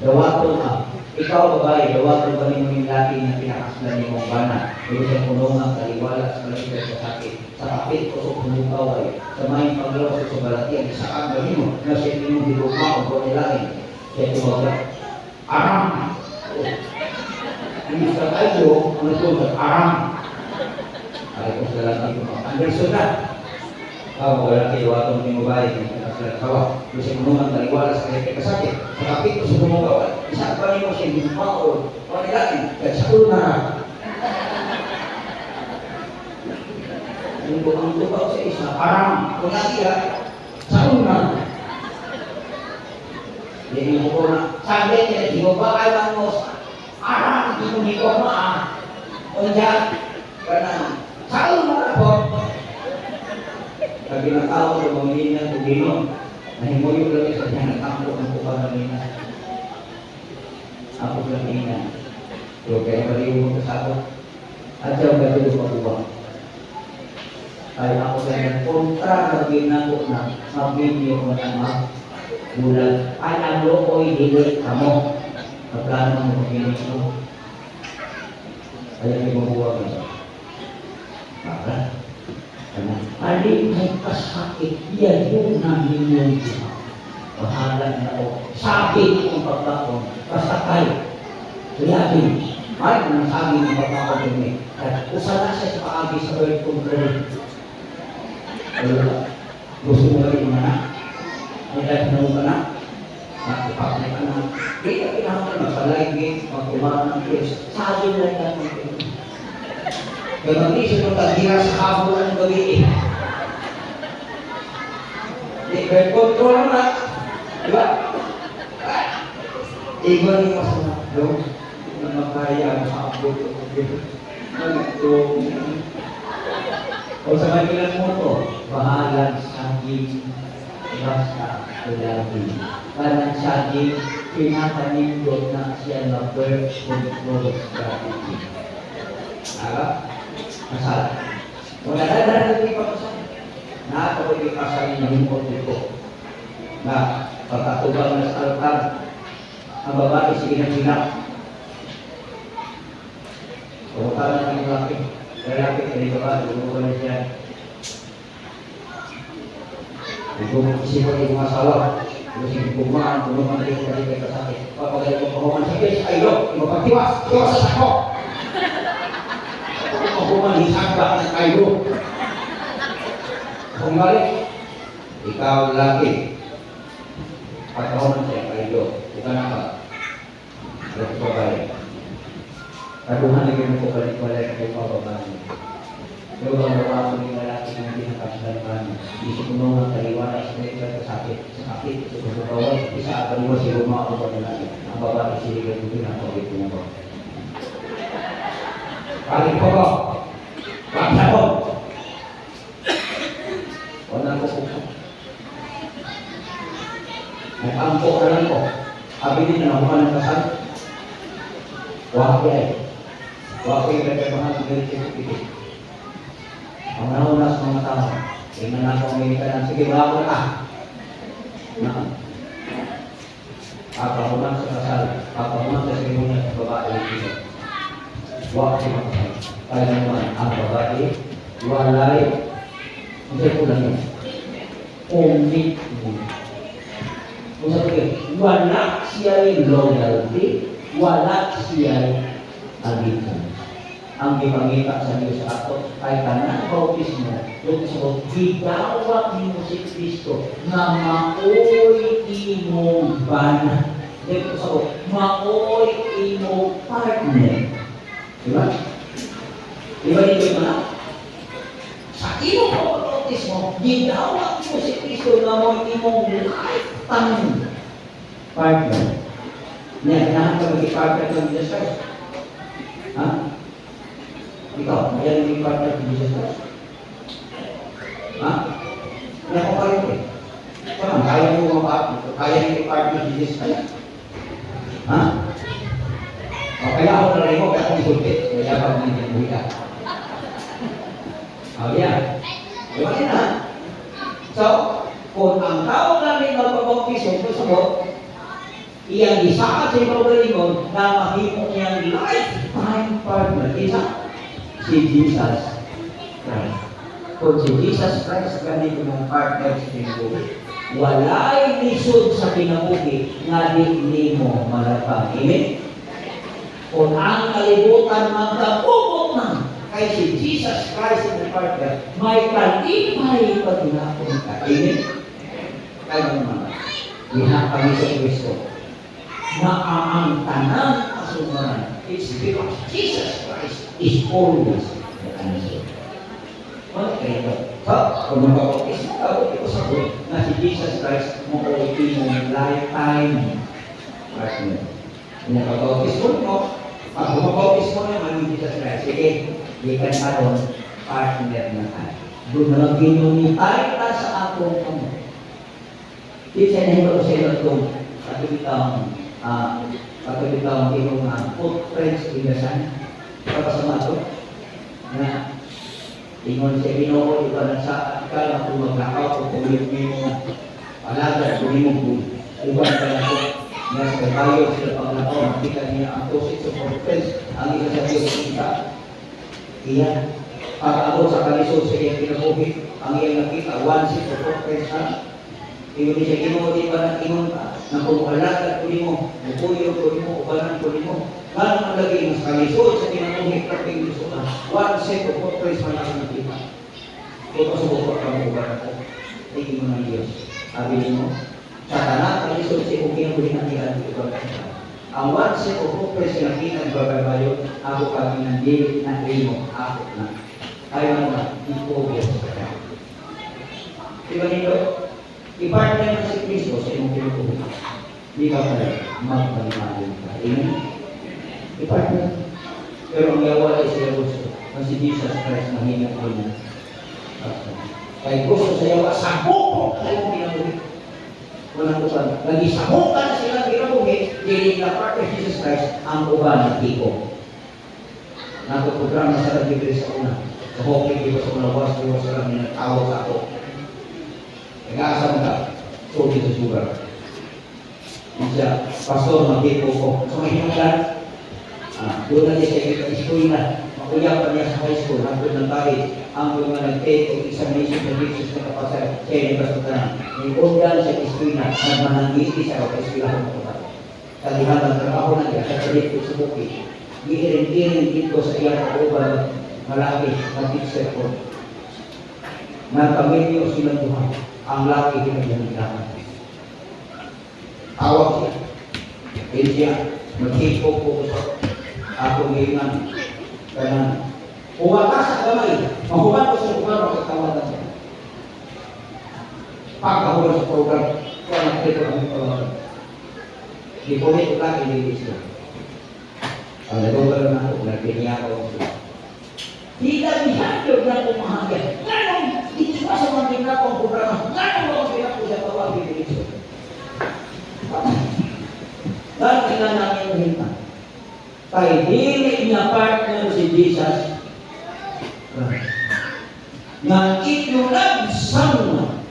Dawato ka. Ikaw babae, dawato ka rin yung lalaki na pinakaslan niyo mong bana. Ito sa punong kaliwala sa maligay sa sakit. Sa kapit ko sa punong kaway. Sa may paglawas sa balatian. Sa kagawin mo, na siya yung dilugma o kung nilain. Kaya tumaga, aram! Hindi sa tayo, ang nasulat, aram! Ay ko sa lalaki ko, Anderson na! Ako, lalaki, dawato ng babae, pinakaslan kawa. Kasi punong kaliwala sa maligay sa sakit. Sa kapit ko sa punong kaway. Isa pa rin mo siya, hindi mo o nilain. Kaya sa una, ang tubaw sa isa, parang kung nakiya, sa una. Hindi mo ko na, sabi niya, di mo ba kailang mo, parang hindi ko maa. O dyan, ganang, sa una po. Sabi ng tao sa mga minang kugino, nahimuyog lang sa dyan, nagkampo ang kupang na minang. Ako lang minang. So, kaya maliw mo sa ako. At siya ang gatulo pagubang. Ay ako sa mga kontra na ginako na mabinyo ko na bulag. Ay ang looy dili kamo. Magkano mo mabinis mo? Ay ang mabuwag mo. Para? Alin may kasakit, yan yung namin yung iba. Bahala na ako. Sabi ng pagkakon, pasakay. Kayagin. Ay, ang sabi ng pagkakon din eh. At usala siya sa paagi sa world control. Gusto mo rin yung anak? May life na mo ka na? Nakipaknay ka na? Kaya pinakita magpalagin, magkumaran ng Diyos. Sabi na lang natin. Kaya mag-isip mo tagila sa habol ang gawin eh. May control na. Diba? Iba rin masama. Doon, na makaya ang habol. O sa kanilang mo to, bahalang saging basta lalaki. Parang saging pinakanindot na siya na birth control strategy. Aga? Masala. Kung nadadala natin ipapasal, nakakawag ipasal niya ng dito. Na pagkatubang na sa altar, ang babae sige ng sinak. Pagkatubang ng lalaki. Lalaki kali babae, lumubog na siya. Kung isipan yung mga asawa, kasi kumaan, tulungan na yung kali kay kasakit. Pagkagaling mo pahuman sa Diyos, ay lo, magpagtiwas, tiwas sa sako! Pahuman, hisagba ng kayo. Kung balik, ikaw lalaki. Pagkahuman siya, kayo. Ikaw na ka. Alam ko babae. Kaduhan lagi mo ko balik-balik kay pababae. Pero ang bawa ko yung lalaki na hindi nakasalaman, hindi siya punong ang kaliwala sa mga sakit, sa pagkawal, isa at mo si Roma o lalaki. Ang babae siligan ko pinapagit ko na ko. Balik ko ko! Baksa ko! Wala ko po. Nag-ampo na lang ko. Sabi din na nakuha ng kasal. Waki ay. Waki ay nagkabahan ng ganito. Ang nauna sa mga tao. Tingnan na ako ang ka. Sige, wala ko na. Papahunan sa kasal. Papahunan sa sinunan sa babae. Waki ang kasal. Kaya naman ang babae. Walay. Hindi ko lang yun. Commitment. Kung sabi ko, wala siya'y loyalty, wala siya'y allegiance. Ang ipangita sa Diyos sa ato, ay kanang bautismo, doon sa gigawak ni mo si Kristo, na maoy imong bana. Dito sa ko, maoy imong partner. Diba? Diba dito yung mga? Sa imong bautismo, gigawak mo si Kristo na maoy imong lifetime partner. Kailangan ka mag-partner ng Jesus Christ. Ha? Ikaw, kaya yung partner ng Jesus Christ. Ha? Kaya ko pa rin eh. Kaya mo yung partner ng Jesus Christ. Ha? O kaya ako na rin mo, kaya akong sulpit. Kaya ako na rin mo. O yan. Diba na? So, kung ang tao namin magpapautismo, gusto mo, iyang isakat sa ipag-alimon na mahimo niyang lifetime partner. Isa, si Jesus Christ. Kung si Jesus Christ ganito ng partner sa kinabuhi, walay lisod sa kinabuhi nga di mo malapang. Amen? Kung ang kalibutan magkapupot na kay si Jesus Christ ng partner, may kalipay paghinapon ka. Amen? Kaya naman, diha kami sa Kristo na ang tanang kasumaran, it's because Jesus Christ is always the answer. Okay, so, kung magpapautismo ka, ito sa ko na si Jesus Christ mo o mong lifetime partner. Kung magpapautismo mo, pag magpapautismo naman ni Jesus Christ, sige, di ka na ron partner na tayo. Doon na lang ginumintay na sa atong kamo. Di sa nahilo sa ilo itong katulitang iyong footprints in the sun. Kapasama ito na ingon siya Ginoo, iba na sa ka na kung maglakaw o kung mo alagad, kung mo uban ka na ito na sa kabayo sila paglakaw, makita niya ang tosit sa footprints. Ang isa sa Diyos kita iyan. Pag-abot sa kalisod sa iyang kinabuhi, ang iyang nakita, one seat of footprints na ingon siya Ginoo, di ba na ingon ka na kung alagad ko mo, mukuyo ko mo, ubanan ko mo, gano'n ang lagi mas kalisod sa kinabuhi, kaping gusto na, one set of footprints man ang nakita. Kung pasubukot ka mo ubanan ko, tingin mo ng Diyos. Sabi mo, sa tanang kalisod sa kung kinabuhi na iyan, ang one set of footprints na nakita ng bababayo, ako kami ng dilit na imo, ako na. Ayaw mo na, ipogos ka. Diba nito? I-partner na si Kristo sa iyong pinutuhin. Hindi ka pala magpalimahin ka. Amen? I-partner. Pero ang yawa ay sila gusto na si Jesus Christ mahinga ko niya. Kaya gusto sa yawa, sabukot sa iyong pinutuhin. Walang upan. Lagi sabukot na silang pinutuhin, hindi na part of Jesus Christ ang uban ng tipo. Nagpuprogram na sa Biblia sa una. Sa hoping dito sa una, was lang nag-awag sa ako. Nag-aasam ka, so dito sugar. Siya, pastor, mag-ipo ko. So may hinanggan, doon na niya sa school na, makuyap pa niya sa high school, hanggang ng tayo, ang mga nag-take o examination sa Jesus na kapasal, siya yung basutan. May organ sa school na, nagmanangiti siya o ka-school ako na kapasal. Kalihan ng trabaho na niya, sa dito sa bukid. Giiring-iring dito sa iyang kauban, malaki, mag-teacher ko. Nagpamilyo silang duha. Ang laki pinagdamitan. Tawag siya. Kaya siya, mag-hipok po sa akong ngayon. Kaya, umakas sa kamay. Mahuman ko sa lugar, magkatawagan siya. Pagkahuman sa program, kaya nakita kami tawagan. Di po nito lang, ililis siya. Ang nagawal na ako, nagpiniya ko siya. Di kami handog na pumahagyan. Ngayon, hindi pa sa mga ginagawa ang programa. Ngayon, mga ginagawa sa tawag, ililis siya. ila namin hita. Kay dili niya partner si Jesus. Now, if you love someone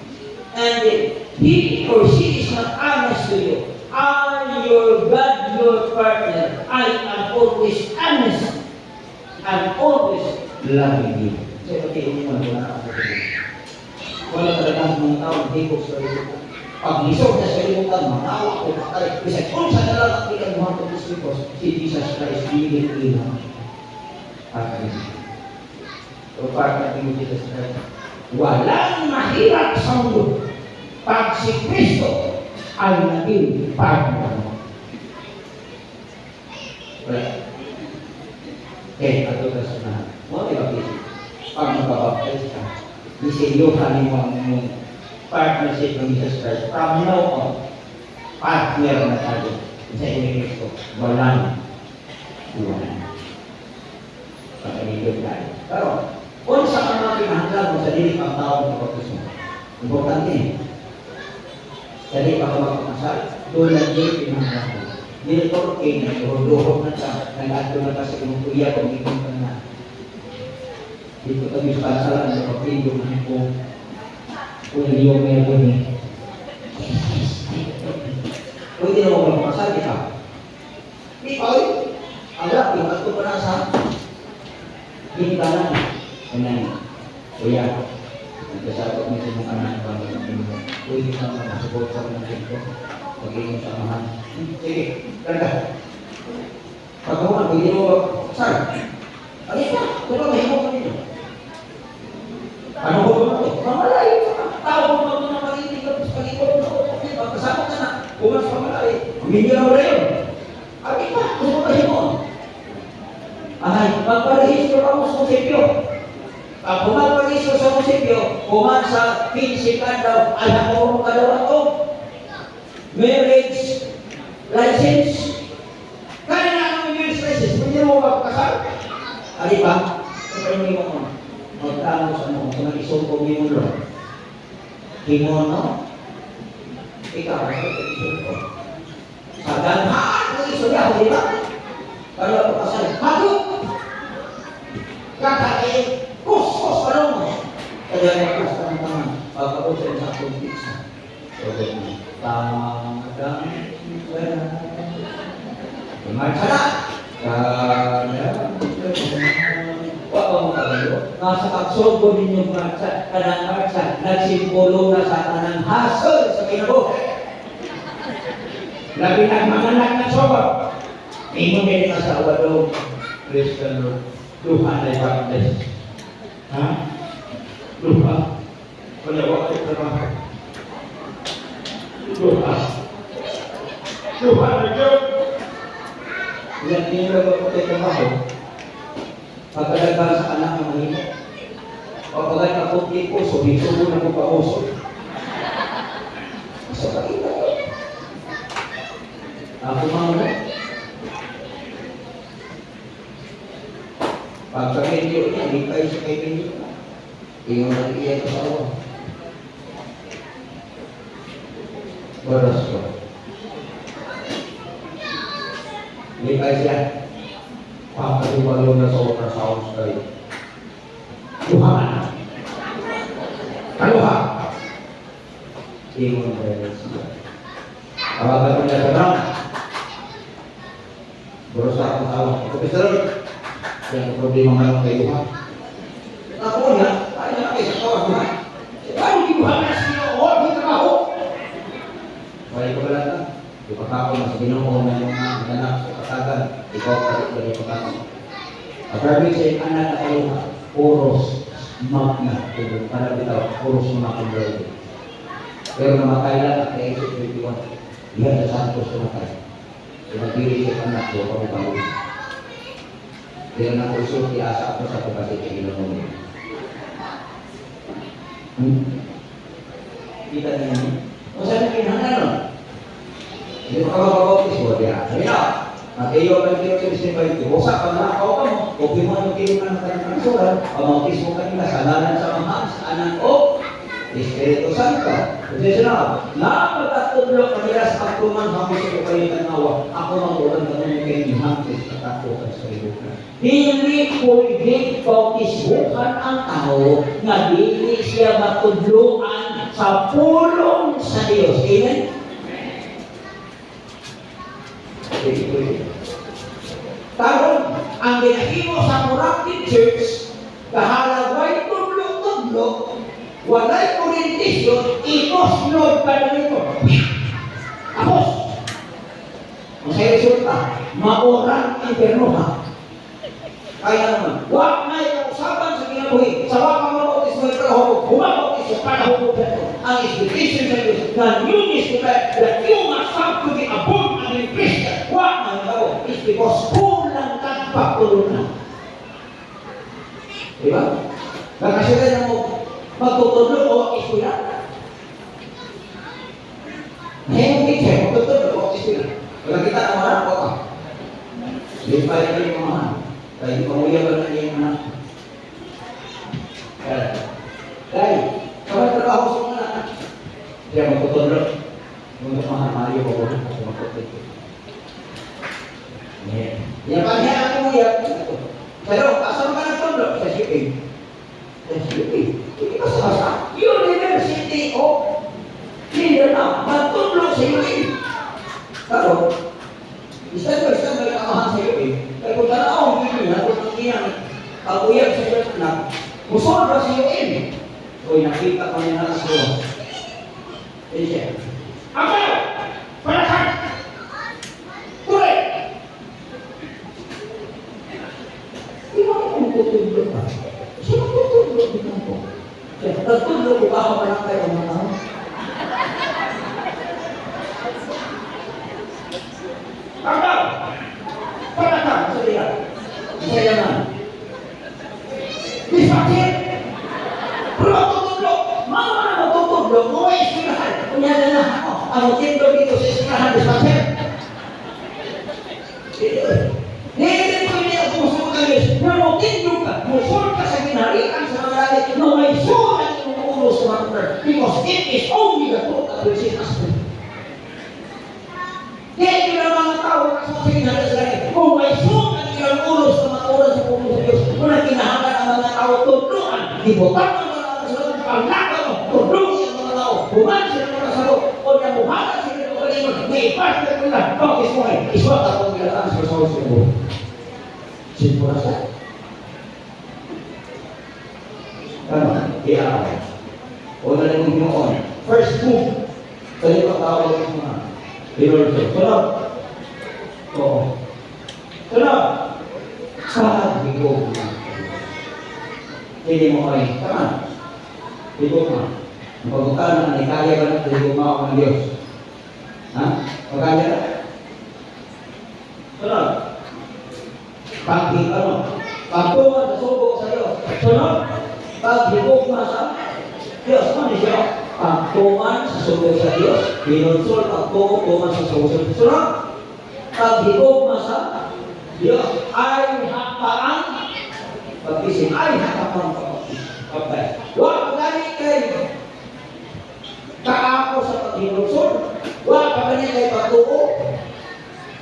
and he or she is not honest to you, I'm your God, your partner. I am always honest. I'm always loving you. So, okay, hindi mo wala ako. Wala talagang mga tao, hindi ko sa ito. Pag lisog na sa ilimutan, manawa ko patay. Kasi kung sa nalang ang ikan mga pagkos because si Jesus Christ, bibigyan ilang. Okay. So, partner ni Jesus Christ. Walang mahirap sa mundo pag si Kristo ay naging partner mo. Right. Okay, ato ka sa nahan. Mo, di ba, Kristo? Pag magpapapres ka, isilyohan mo ang partnership ng Jesus Christ. From now on, partner na tayo sa inyo Kristo. Walang iwan. Pagkaligod tayo. Pero, kung sa mga pinahanglan mo sa dili pang tao ng baptismo, importante eh. Sa dili pa ka magpapasal, doon lang dili pinahanglan mo. Dili ko, nagduhod na siya, nag-ato na ka sa kinukuya, kung ikong ka na. Dito kami sa pasalan, sa papindo na po, kung yung meron eh. Kung hindi na mo magpapasal, di ba? Di ba, agad, yung ato pa na sa hindi ka lang. Kanay, kuya, nagkasabot mo sa mga anak para mag-ingo. Pwede ka makasabot sa mga dito. Pag-ingo sa amahan. Sige, ganda. Pagkawan, pwede mo saan? Alis na, kung ba mahimok ka nito? Ano ko ba ito? Mamalay ka. Tao mo ba ito na pag-ibig ka sa pag-ibig mo? Pagkasabot ka na, kumas pamalay. Hindi na wala yun. Alis na, kung ba mahimok? Ay, magparehistro ka mo sa munisipyo. Pag pumaparehistro sa munisipyo, kuman sa pinsikan daw, alam mo kung kadawa ko. Marriage license. Kaya na ang marriage license, hindi mo magkasal. Ali ba? Kaya mo mo. Magtamo sa mo, kung nag-isumpo mo yung lo. Hingon, no? Ikaw, nag-isumpo. Sa ganhaan, nag-isumpo, di ba? Kalau aku pasal madu kakak kos balong ada yang kos teman-teman bapak usaha satu pizza tama dan macam nasa kapsul ko ninyo marcha kanang marcha nagsimbolo na sa tanang hasol sa kinabuhi labi ng mga anak na sobra. Ingon din ang asawa daw, Christian Lord, luha na i-baptize. Ha? Luha? Wala wakit trabaho. Luha? Luha na Diyos! Ilan din na wakit trabaho? Pagkalagan sa anak ng mahimo. Pagkagay na kunti ko, subo na ko pa uso. Sa pakita ko. Ako mga pagka-medyo niya, di tayo sa kay-medyo na. Tingnan na iya ko sa awa. Baras ko. Di tayo siya. Pagkaliwalo na sa ultrasound kayo. Luhaan. Kaluha. Tingnan na siya. Tawagan ko niya sa drama. Baras akong awa. Ito pisalod. Yang problema malam kayu ha. Ako na, ay na kayo sa kawan ha. Ay di buhat na siya o di trabaho. Wala ko balata. Di pa na sa Ginoo na yung anak sa katagan. Ikaw ka rin pagkakon. Aparte sa anak na kayo puros magna para bitaw puros makabay. Pero namatay lang at naisip 21. Iyan sa Santos namatay. Pinagpili sa anak ko pag-pagod. Dia nak usul biasa apa satu kasih ke ilmu ini. Kita ini, usah dikinangan loh. Jadi kalau kisah dia, ya. Nanti yo kan kita kisah itu, usah karena kau kamu, kopi mau kirimkan ke surat, mau kisah kan kita sadaran sama hams anak Espiritu Santo. Kasi sila, napagkatudlo kanila sa pagtuman hanggang sa kayo tanawa. Ako ang ulang tanong kayo ni hanggang sa katakutan sa ibukan. Dili pwede bautismuhan ang tao na dili siya matudloan sa pulong sa Diyos. Amen? Karon, ang ginahimo sa Corrective Church, kahalagway tudlo-tudlo, walay orientation, iposlod ka na nito. Apos, masaya resulta, maurang imperno. Kaya naman, wag na ikaw-usapan sa kinabuhi, sa wag ang mabautis mo ikaw, humabautis sa panahon ko. Ang expectation sa Diyos, na newness to life, that you must have to be a born again Christian. Wag na ikaw, is because kulang ka pagtulunan. Diba? Nakasira na mo, magtutudlo o iskuya. Ngayong teacher, magtutudlo o iskuya. Wala kita na marap ko ka. Hindi pa rin yung mga kaya pamuya ba na yung anak? Kaya, kapag trabaho sa mga anak, siya magtutudlo. Mga mahal-mahal yung pagod at magtutudlo. Yan pa niya ako yan. Pero, asal ka nagtudlo? Sa shipping. Hindi ka sa University of Mindanao, magtudlo sa UAE. Pero, isa may kamahan sa UAE. Kaya kung tanaw, hindi na, kung iyang pag-uyag sa iyo na, musol ba sa UAE? Uy, nakita ko niya na sa iyo. Hindi siya. Ako! Panasan! Tuloy! Di ba kung tutudlo ka? Siya magtutudlo din ako. Siya, nagtudlo ko ba ako lang kayo mga tao? Ako! Panasan! Sabihan. Saya naman. Dispatcher! Pero magtutudlo! Mga magtutudlo, mga ispirahan. Kunyala na ako. Ang tindog dito sa ispirahan, dispatcher. Hindi ko hindi ako musul ka Diyos. Pero tindog ka. Musul ka sa ginarikan sa mga langit na may sulat yung ulo sa mga prayer. Because it is only the truth that will set us free. Kaya yung mga tao na sa ginarikan sa langit. Kung may sulat yung ulo sa mga oras sa ulo sa Diyos, kung nagkinahangan ang mga tao, tudloan. Ibutang ang mga tao sa langit. Paglakan mo, tudloan ang mga tao. Buman sila mga salo. O namuhanan sila ng kalingon. May ipasok nila. Bakit mo ay iswat ako nilataan sa sawag sa buhay. Simple na siya. Tama, i-aaway. O na lang yung Pinoon. First move. Kaya pagkawag yung mga Lord. Sunod. Oo. Sunod. Bigo. Hindi mo kayo. Tama. Bigo ka. Ang pagbukan na kaya ba natin gumawa ng Diyos? Ha? Magkaya na? Sunod. Pagtungan sa subo sa Diyos. Sunod. Paghigugma sa Diyos. Ano siya? Pagtungan sa subo sa Diyos. Binunsol, pagtungan sa subo sa Diyos. Sunod. Paghigugma sa Diyos. Ay haparang pag-isip. Ay haparang pag-isip. Okay. Huwag magaling kayo. Kaako sa paghinunsol. Huwag magaling kayo pagtuo.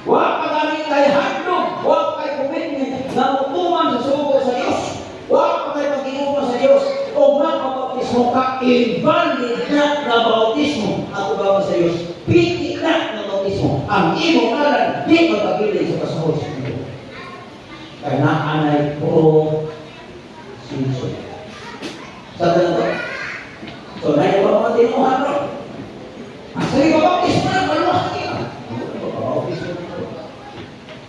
Huwag magaling kayo handog. Huwag kayo commitment na utuman sa subo sa Diyos. Huwag kayo pag-inuman sa Diyos. O magpapautismo ka, invalid na bautismo at ugawan sa Diyos. Piti na bautismo. Ang imong ngalan, di magpabilin sa pasahod sa Diyos. Kaya naanay pro sinso. Sa ganito. So, na yung mga tinuhan ro. Ang sarili bautismo na, maluwas ka. Bautismo na.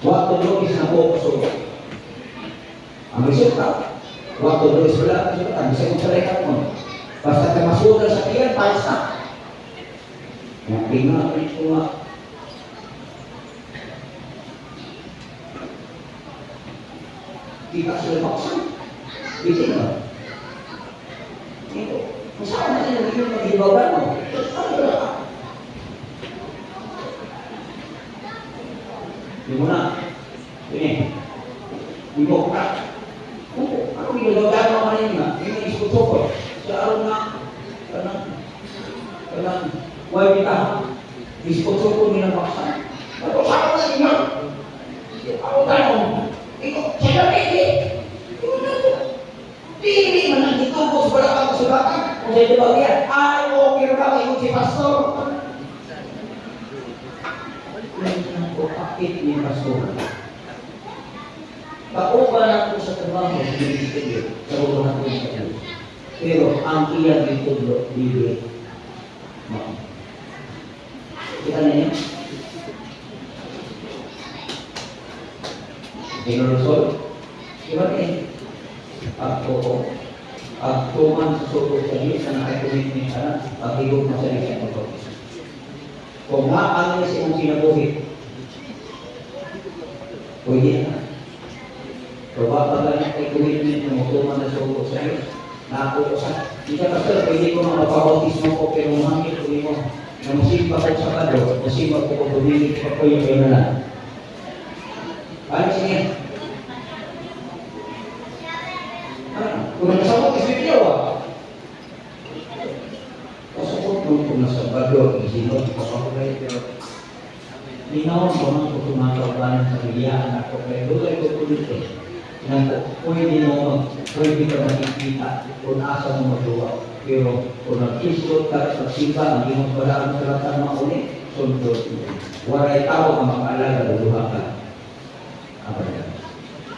Huwag tulogis na po sa ulo. Ang resulta, huwag tulogis wala ang resulta. Ang isa kong sarekat mo. Basta ka masugal sa tiyan, payas na. Yang tingnan ko ito nga. Kita sila maksan. Bitin ba? Ito. Masama na sila yung mag-ibagan mo. Ano ba ka? Di mo na. Ini. Di mo ka. Ano ginagawa mo kanina? Yung iskuto ko. Sa araw na Huwag kita. Disponsor ko nilang baksan. Pero sa ako na inyo. Ako tanong. Ikaw, siya na pwede. Pili man ang ditubos wala kang kasulatan. Kung sa'yo diba yan, ay, okay na ba kayo si pastor? Kailangan ko akit ni pastor. Pauban ako sa trabaho sa ministeryo, sa ulo ko sa Diyos. Pero ang iyang ditublo, dili. Kita na yan? Dinurusol? Diba niya? Ako man susuko sa Diyos na nakakommitment ka na, pag-igog mo sa Diyos sa pagkakas. Kung ano siya mong sinabuhi, pwede na. Pero baka lang ay commitment na magtuman na suko sa Diyos, nakakukusan. Di ka pastor, pwede ko na mapabautismo ko, pero mahangit ko mo, na musimba ko sa kado, musimba ko kung bumilig pa ko yung kaya na. Ano siya? Kung nasabot is video pasabot kung nasabado isinod kapagulay pero linaw ko nang kutumatawanan sa biliyaan ako kaya dulay ko dito na pwede ka makikita kung asa mo magawa pero kung nag-isot ka sa simba ang iyong walaan sa lahat ng mauli sundot waray tao ang makaalaga luluha ka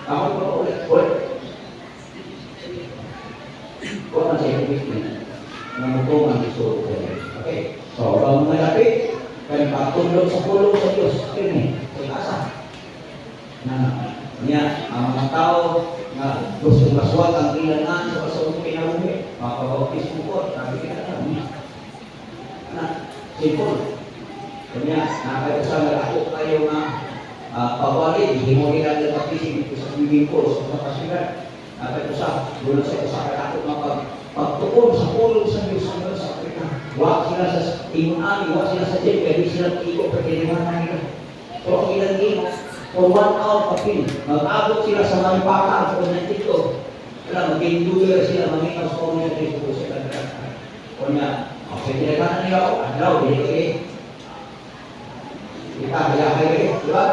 ako pa ulit kung ano siya commitment na magtungan gusto ko. Okay? So, bang malapit, kaya patulog sa pulong sa Diyos. Kaya asa. Niya, ang mga tao na gusto maswat ang ilangan sa kasawang pinarumi, makapabautis mo po, sabi ka na. Simple. Kanya, nakayusan ako kayo na pawali, hindi mo nila napatisig ito sa bibig ko, sa kapasigan. Nakayusan, doon sa usapan ako pagtukol sa pulong sa Diyos hanggang sa Afrika. Huwag sila sa imunani, huwag sila sa jet, kaya di sila iko pagkilimanan nila. So, ang ilang imo, for 1 hour kapin, mag-abot sila sa mga pakal sa kanyang tito. Mag-enduler sila, mamitaw sa kanyang tito sa kanyang. Kanya, sa kinaganan nila ako, adlaw, hindi ko kita, kaya kayo di ba?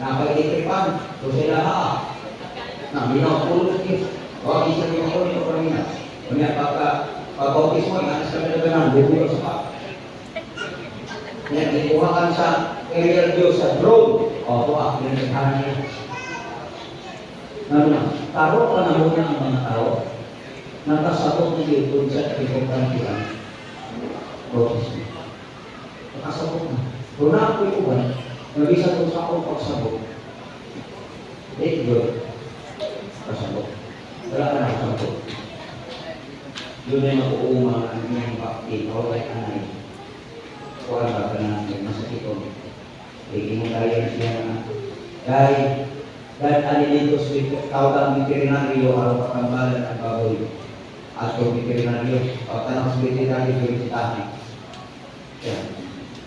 Nakapag-itripan, so sila minaw pulong sa Diyos. Huwag isa rin ako nito kanina. Kanya, pag-bautis mo, inaas kami na ganang, bubulong sa pa. Kaya, ikuha kami sa area Diyos sa drone. O, ito pinagsasahan niya. Taro pa na muna ang mga tao. Nakasabot na dito sa kapitong sila. Bautis mo. Nakasabot na. Kung na ako yung uwan, nag-isa ko sa akong pagsabot. Thank you. Pasabot. Wala ka na pasabot. Yun ay makuuma ang iyong bakti. O ay anay. Kuha ba ka na masakit o. Hindi mo tayo siya na. Dahil alilito sa tawag ang veterinaryo araw katambalan ang baboy. At kung veterinaryo, pagtanong sa veterinaryo, vegetarian. Yan.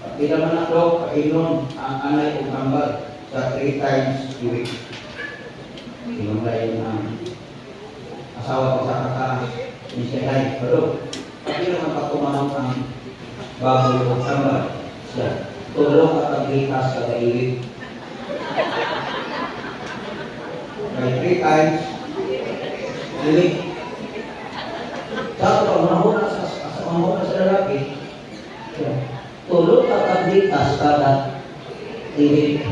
Pag naman ako, pag-inom ang anay o kambal sa 3 times a week. Inulay ang asawa ko sa kaka-insyalay. Pero, pati naman pagkumanong ang baboy o kambal siya. Tulong at paglitas sa kailig. Kaya 3 times a week. Sa pag-mahuna sa lalaki, tulong at paglitas kada ilig.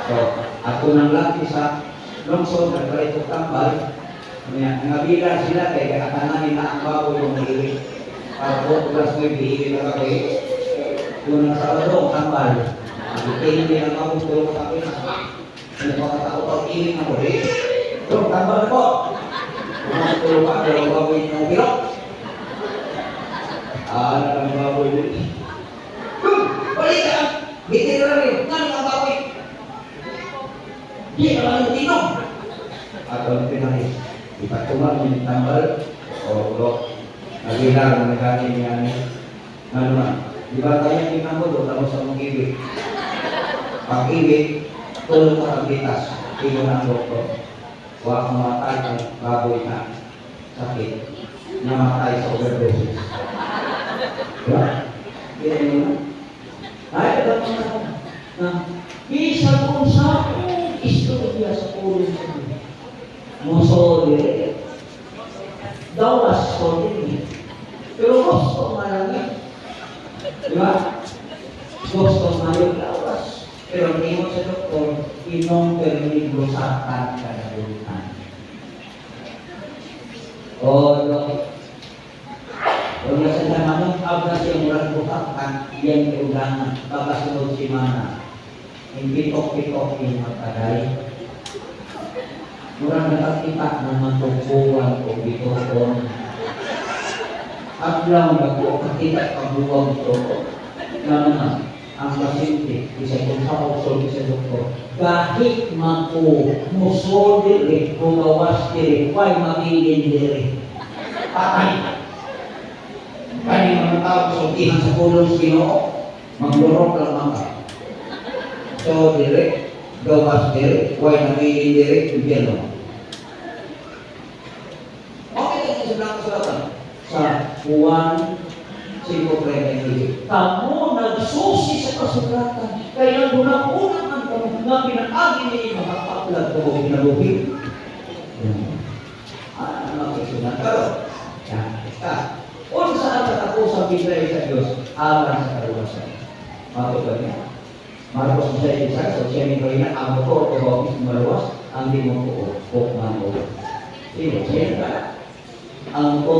So, ako nang laki sa lungsod, nagpalit ko tambal. Nangabila sila kaya katananin na ang baboy yung ilig. Para po, tulas mo yung ilig na kapoy. Kung nang Sabado, tambal. Nagkikinig din ang mabong tulong sa akin. Nagpakatakot ang ilig na muli. Tulong, tambal po. Kung ang tulong ka, pero baboy yung bilok. Alam ang baboy yung ilig. Balik ka! Bitin na rin. Nang ang baboy? Di naman yung tinom. At ang pinahit. Ipatuman yung tambal. O, nagilang, nagkanin niya niya. Ano na? Di ba tayo yung pinamulot ako sa mong ibig? Pag-ibig, tulong ka ang bitas. Ino na ang doktor. Huwag mamatay ang baboy na sakit. Namatay sa overdoses. Diba? Yan mo na. Ay, ito na. Isa kung sa istorya sa ulo sa mga. Musoli. Dawas ko din. Pero gusto nga lang yan. Di ba? Gusto nga yung dawas. Pero hindi mo sa doktor, inong peligro sa kanalunan. O, Dok. Kung nasa naman, abas yung murang bukakan, yan yung ulangan, pagkasunod si Mana. Hindi pitok-pitok yung magkagay. Murang nakakita ng matukuhan o bitokon. Aglaw na po, kakita pagbuwag ito. Naman ang pasyente, isa kong sa kausol sa doktor, kahit musol diri, kumawas diri, huwag magiging diri. Patay. Kani mga tao sultihan sa kulong Ginoo, maglurok lang mga. So dire, gawas dire, huwag magiging diri, impyerno. Okay na sa blanco sulatan. Sa Juan 5:33. Kamu nagsusi sa kasulatan, kaya unang-unang ang kamu na pinag-agi niya mga kaplag ko pinaluhin. Ano kasulat karon? Yan, ista. Kung saan katapusan Biblia sa Diyos, alam sa kaluwasan. Matupad niya. Marcos 6:1, so siya nito rin ang motor o office maluwas, ang di mo po o manuwa. Sino? Siya ka? Ang po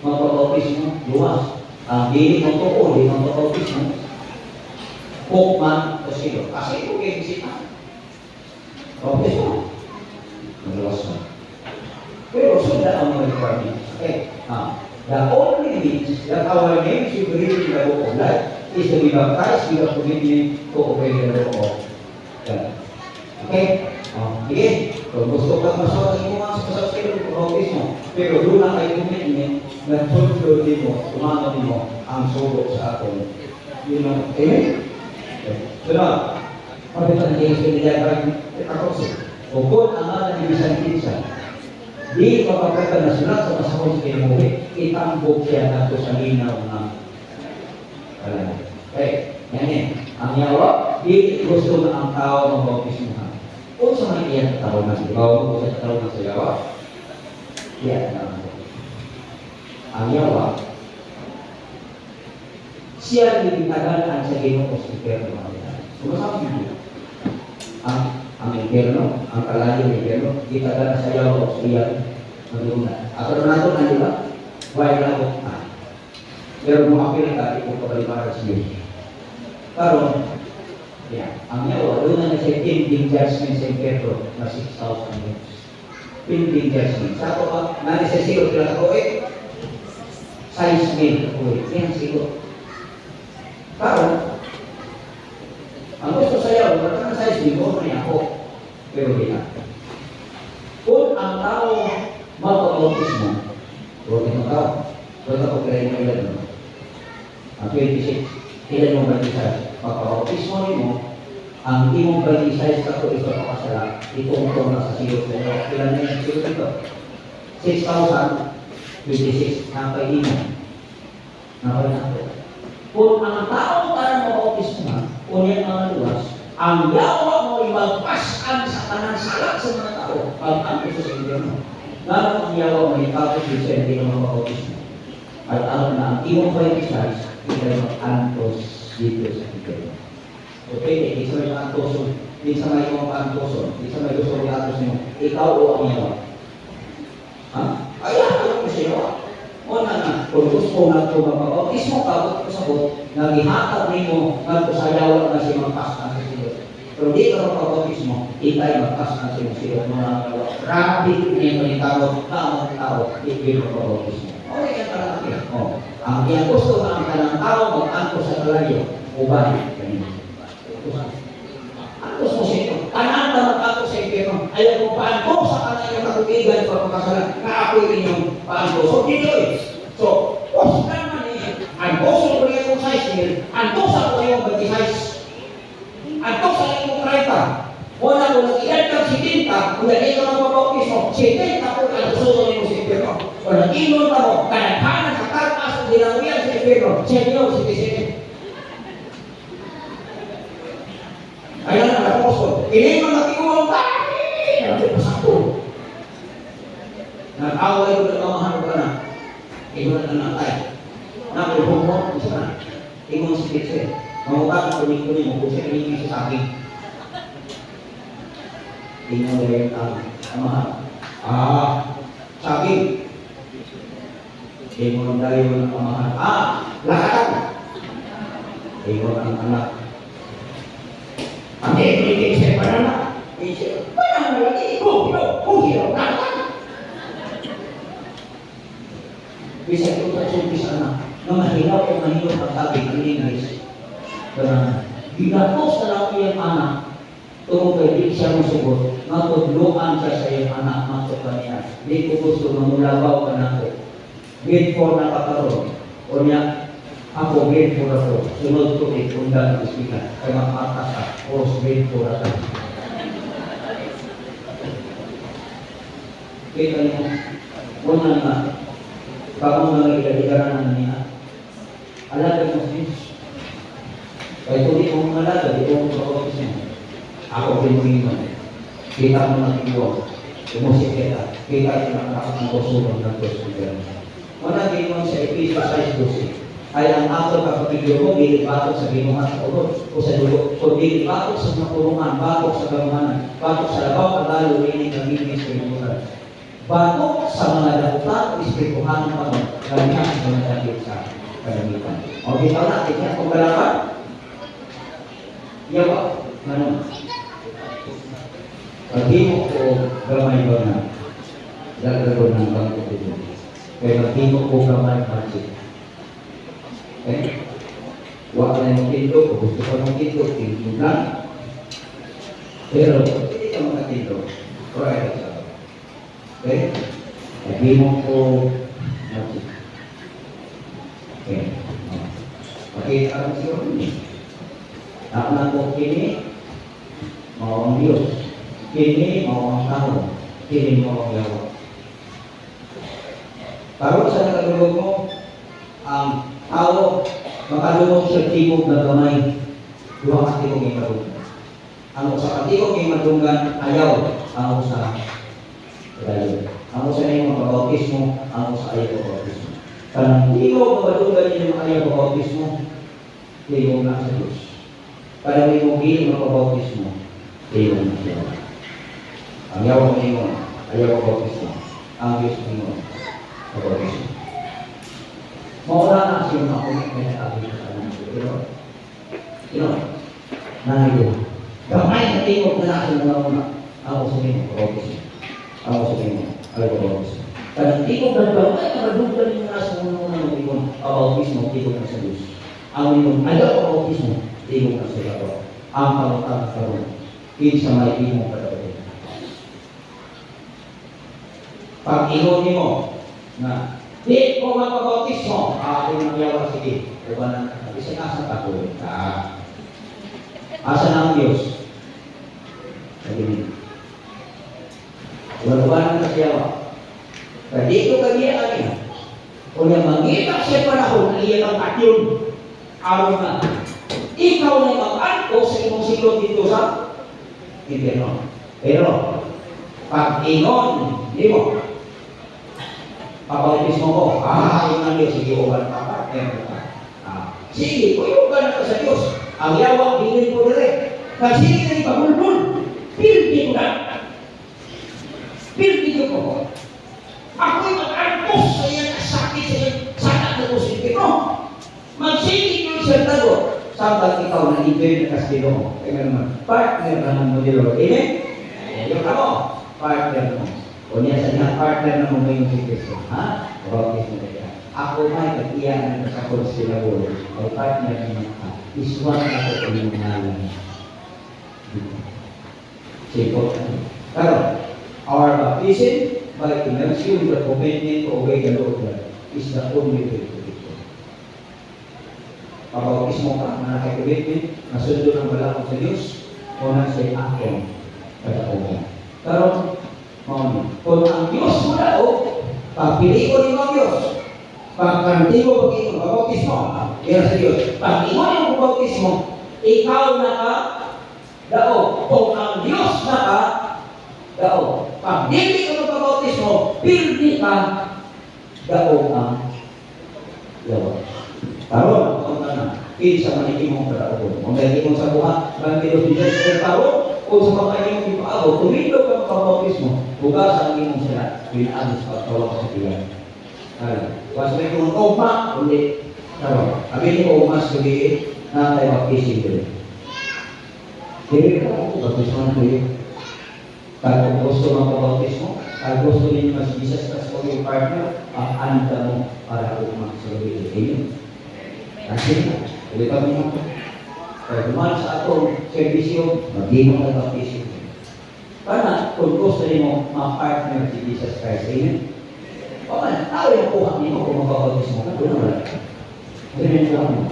mag-office mo, luwas. Ang di mo po di mag-office mo. Pokman o sino? Kasi ito kayo bisita. Office mo. Maluwas mo. Pero sunda ang mga requirement. Okay. The only means that our names should be written in the book of life is to be baptized with a commitment to obey the law of God. Okay? Again, kung gusto kang masawag ang mga sa office mo, pero doon na kayo commitment na sunod-sunod mo, tumanap mo ang sulok sa atin. Yun ang, amen? So na, kapitan ng Diyos, pinilagay ako siya. O kung ang alam ni Bisantinsa, di kapagkata na sulat sa pasakon sa kinuhi, itambog siya nato sa linaw ng kalan. Okay, yan eh. Ang yawa, di gusto na ang tao mag-bautismuhan. Kung sa mga iyan tao na, di ba mo sa tao na sa yawa? Iyan na. Ang yawa, siya nilitagan sa Ginoo sa impyerno. Sumasabi niyo. Ang impyerno, ang kalayo ng impyerno, itagan sa yawa o sa iyan. Magulungan. Ako na nato na, di ba? Why na ako? Pero kung apil ka, ikaw kabalibaran sa Diyos. Karon, ang yawa, doon na siya pending judgment sa impyerno na 6,000 years. Pending judgment. Sa ako ba, nanisasiro sila ako size made ako yan siguro. Karon, ang gusto sa yawa, wala ka size made, huwag na ako. Pero di na. Kung ang tao mag-bautismo, huwag na tao, huwag na pagkain mo ilan mo. Ang 26, ilan mo balisay? Pagka-bautismo mo, ang imong balisay sa ito ito pakasala, itong na sa siro sa iyo. Ilan na yung siro dito? 6,026, napay-ino. Napay-nato. Kung ang tao para mag-bautismo, kung yan mga luwas, ang yawa mo ibagpasan sa kanan salat sa mga tao, pag-anto sa impyerno. Lalo ang yawa mo itapos yung sa hindi na mag-bautismo. At alam na ang imong balisay, hindi mag-antos dito sa impyerno. Okay, di sa may antoson, di sa may mga antoson, di sa may gusto ng antos mo, ikaw o ang yawa. Ha? Ayaw ko sa yawa. O na, kung gusto na ito mag-bautismo ka, kung sabot, naghihatag mo, nagpasayawa na siya magpaskan sa silo. Pero di ka mag-bautismo, ikay magpaskan sa silo. Mga grabe niya manitawag, tamang tao, ikay mag-bautismo. Okay, yan talaga yan. Ang kaya gusto na ang kanang tao, mag-antos sa kalayo, uban. Antos mo siya ito. Kanang na mag-antos sa impyerno. Ayaw mo paantos sa kalayo katubigan sa pagkakasalan na ako'y inyong paantos. So, dito So, was naman antos ko rin yung size nil, antos ako yung bati-size. Antos sa yung 30. Wala ko nag-iyan kang 70, kung naging ka mag-bautismo, 70 ko ang gusto mo sa impyerno. Kung nag-inon ka mo, kanaghanan sa karpas ang dinawian sa impyerno, 7 17 Ini mo nakiuwang tayo. Hindi pa sakto. Nag-away ko ng mamahan ko na. Ikaw na nanatay. Nakulong mo, isa na. Ikaw ang sikit siya. Mamukha ka kuning-kuning mo kung siya kaningin sa akin. Ikaw na yung mamahan. Sabi. Ikaw ang dahil ng mamahan. Lakatan. Ikaw ang anak. Ang hindi siya panana. Panana lagi. Hiro. Lakatan. Bisa ito sa na mahiraw o mahirap ang sabi ng English. Karena ginatos na lang iyang anak, tungkol di siya musugot, matudluan siya sa iyang anak, masukan niya. Di ko gusto mamulabaw ka na ako. Grade 4 na kakaroon. O niya, ako grade 4 ako. Sunod ko ikundang ng ispikan. Kaya makakas ka, post grade 4 ako. Kita niyo, una nga, bakong mga ilaligaran niya, alaga mo siya. Kaya kung di mo alaga, di mo mag-office niya. Ako pinag-iwan. Kita mo nag-iwan. Umusik kita. Kita yung nakakasok ng kusurong ng kusurong. Manag-iwan sa exercise dosi. Ay ang ato kapapigyo mo, bilit batok sa ginuhan sa ulo o sa dulo. O bilit batok sa makulungan, batok sa gamuhanan, batok sa labaw, kagalo, rinig, kaginis, kalimutan. Batok sa mga dakutan, ispirituhan ng pagod, ganyan sa mga dapit sa kalamitan. O bitaw natin yan, kung galapan, yawa, ganun. Paghimo ko gamay ba na, dagdago ng bangko dito. Kaya paghimo ko gamay magic. Okay? Huwag na yung tinto, kung gusto ko ng tinto, tinto lang. Pero, hindi ka makatinto. Correct. Okay? Paghimo ko magic. Okay. Pakita ka siguro niya. Ako na po kini, mau ang Diyos. Kini, mau ang tao. Kini, mau ang yawa. Pero sa nakalulog mo, ang tao, makalulog sa tibog na gamay. Duha ka tibog yung madungan. Ang sa katibog yung madungan, ayaw. Ang sa layo. Ang sa na yung mababautismo, ang sa ayaw mababautismo. Karang ikaw mabalungan yung ayaw mababautismo, ikaw na sa Diyos. Para may mugil mababautismo, ikaw na sa Diyos. Ang yawa mo yung ayaw mababautismo, ang Diyos mo mababautismo. Maula na siya na ako may natabi sa kanang Diyos. Nahilo. Gamay na tingog na nasa mga una. Ako sa inyo, mababautismo. Ako sa inyo, ayaw mababautismo. Karang tingog na gamay, nakaduglan yung nasa mga una ng tingog, mababautismo, tingog na sa Diyos. Ang tingog, ayaw mababautismo, tingog na sa Diyos. Ang pangutang karoon, sa may tingog ka daw. Pag ingon mo na di ko mapabautismo, ako yung nagyawa, sige. Diba na, isa ka sa takoy. Asa na ang Diyos? Sabi niyo. Wala na nagyawa. Kaya dito kanya kanya. Kung yung mangita siya panahon, iyan ang atyon. Araw na. Ikaw na mag-anto sa imong silot dito sa impyerno. Pero, pag ingon, di mo, pabautismo ko, yung na Diyos, sige, uban ka pa, sige, uban ka sa Diyos. Ang yawa, hindi ko dire. Kasi hindi ka pagulbul, pildi ko na. Pildi ko ko. Ako'y mag-arpos sa iyang kasakit sa iyang sanak na kusipin mo. Magsingin ko siya tago. Sabat ikaw na ibig na kastilo mo. Kaya naman, partner ka ng modelo. Amen? Yung ako, partner mo. O niya sa niya, partner na mo ngayong si Kristo. Ha? Bautis mo na. Ako may katiyan na sa konsilabol. O partner niya ka. Iswan ako sa iyong ngalan. Sipot. Pero, our baptism by immersion, the commitment to obey the Lord is the only way to do it. Pabautismo ka, na nakikibit, nasundo ng balakot sa Diyos, o na sa akin, katapungan. Pero, kung ang Diyos mo daw, pagpili ko rin ang Diyos, pagkanti mo pag-ingon, pabautismo, kaya sa Diyos, pag-ingon yung pabautismo, ikaw na ka, Dao, kung ang Diyos na ka, dao, pag hindi ka magpabautismo, pildi ka, dao ang yawa. Karon, kung na, sa manikimong kadaon. Kung dahil mo sa buha, bangkilo si Jesus ay karon, kung sa mga imong ipaabot, tumindog ka magpabautismo, bugas ang imong sila, pinaagos pagtawag sa tiyan. Was may kung ugma, ulit. Abili ko umas kundi na tayo mag-isip ko. Dili ka ako, bautismo na kuya. Kung gusto magpabautismo, kung gusto ninyo mas Jesus kas mo yung partner, anda mo para ugma sa lubi. Amen. Kasi na, ulit kami mo. Kaya dumaan sa atong servisyo, mag-imong na bautismo. Para kung gusto ninyo ma-partner si Jesus Christ. Amen. O man, tao yung kuha ninyo kung magpabautismo ka, doon wala. Ganyan ko ano.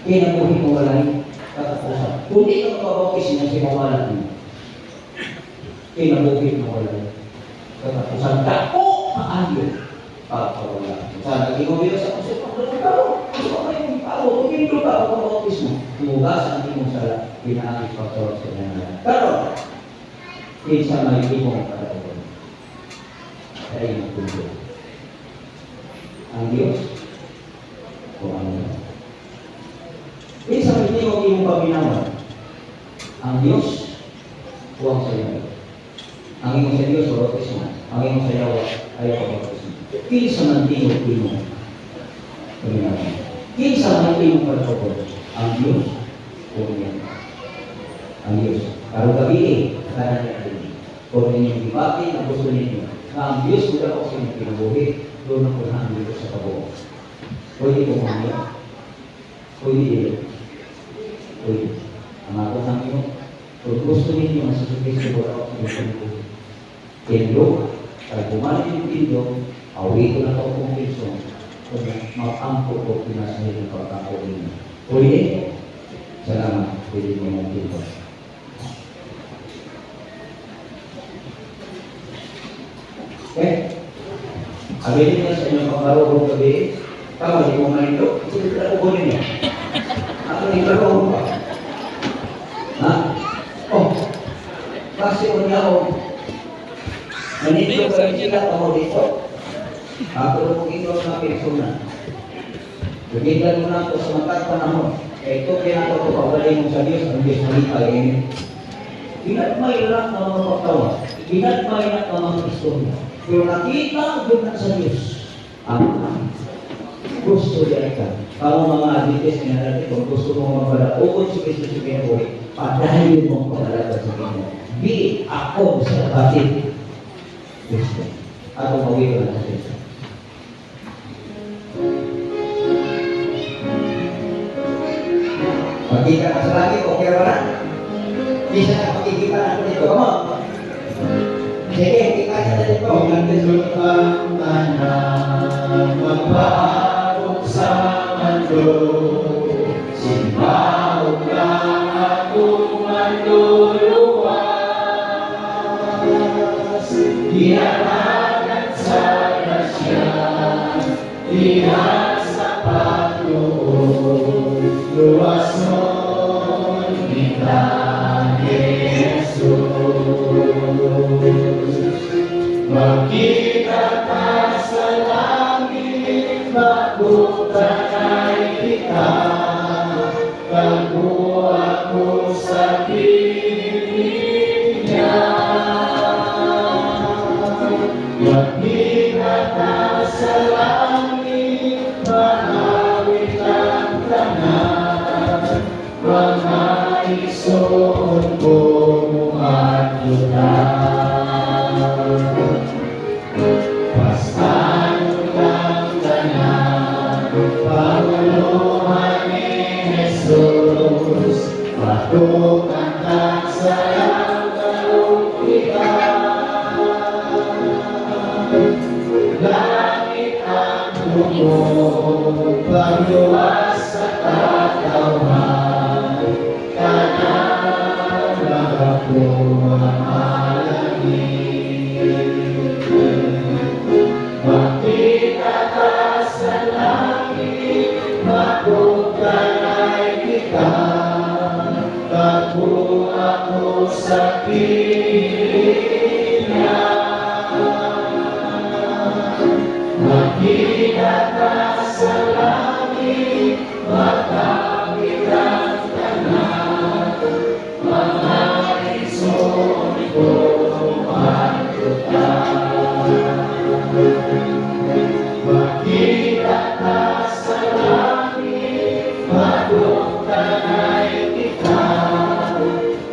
Kinabuhi mo walay katapusan. Kung di ka magpabautismo, si mawala niyo. Kinabuhi mo walay katapusan. Dako maayo pagpawala. Sana naging mabila sa kusip. Gusto ka yung pao. Tumindog ka ang pabautismo. Tumugas ang imong sala. Pinaagis pagtawag sa kanya. Pero, kinsa may imong katapusan. Kaya yung tundog. Ang Diyos, kung ano yan. Minsan hindi mo imong paminawan. Ang Diyos, huwag sa iyo. Ang imong sa Diyos, bautismo. Ang imong sa iyo, ayaw ka bautismo. Kinsa man tingog imong paminawan. Kinsa man imong pagkakot. Ang Diyos, huwag yan. Ang Diyos. Karong gabi kanan niya din. Kung ninyong dibati na gusto ninyo, na ang Diyos mula ko sa inyong kinabuhi, doon ang kunahan dito sa kabuo. Pwede po mga pwede dito. Pwede. Ang ako ng iyo, kung gusto ninyo ang sasukis mula ko sa inyong kinabuhi. Tendo, kaya bumalik yung tendo, awi ko na ito kung piso, kung mag-ampo ko pinasahin ng pagkako ninyo. Pwede. Salamat. Pwede mo ng tendo. Okay? Sabihin niya sa inyong pagkarong gabi, tama, di mo malito. Sige, kita ko niya. Ako ni karong pa. Ha? Oh, kasi kung niya ako, nanito ka rin sila ako dito. Ako rin kong ito sa persona. Bigyan mo na ito sa matag panahon. Kaya ito pinaka ito pagaling mo sa Diyos, ang Diyos malipay. Ginagmay lang na mga pagtawa. Ginagmay lang na mga istorya. Pero nakita doon na sa Diyos ang gusto niya ka. Para mga adites na natin, kung gusto mo mabala, ukod si Kristo si Pinabuhi, padayon mong pagalaga sa Pinabuhi. Di ako sa batid. Kristo. At umawin ko na sa Kristo. Pagkita ka sa langit, okay ba? Di siya na pagkikita na dito. Come on. Sige, kita niya na dito. Pinatulog ang tanang magpaabot sa mundo. Simbawag lang akong manluluwas. Ihanagan sa grasya, ihan sa pagloon. Luwas nun, itang Jesus. Magkita ka sa langit, mabutan ay kita. Pagbuha ko sa piling niya. Magkita ka sa langit, manawit ang tanan. Mga isuon ko madutan. Patukan tak sayang kalungkitan. Langit ang lumog, pagluwas sa katawan. Kanan ako ang alangin. Makita ka sa langit, mabukan ay kita. Tago ako sa piling niya. Makita ka sa langit, makamit ang tanan. Mga isong ko makita ka sa langit, magdugtanay kita.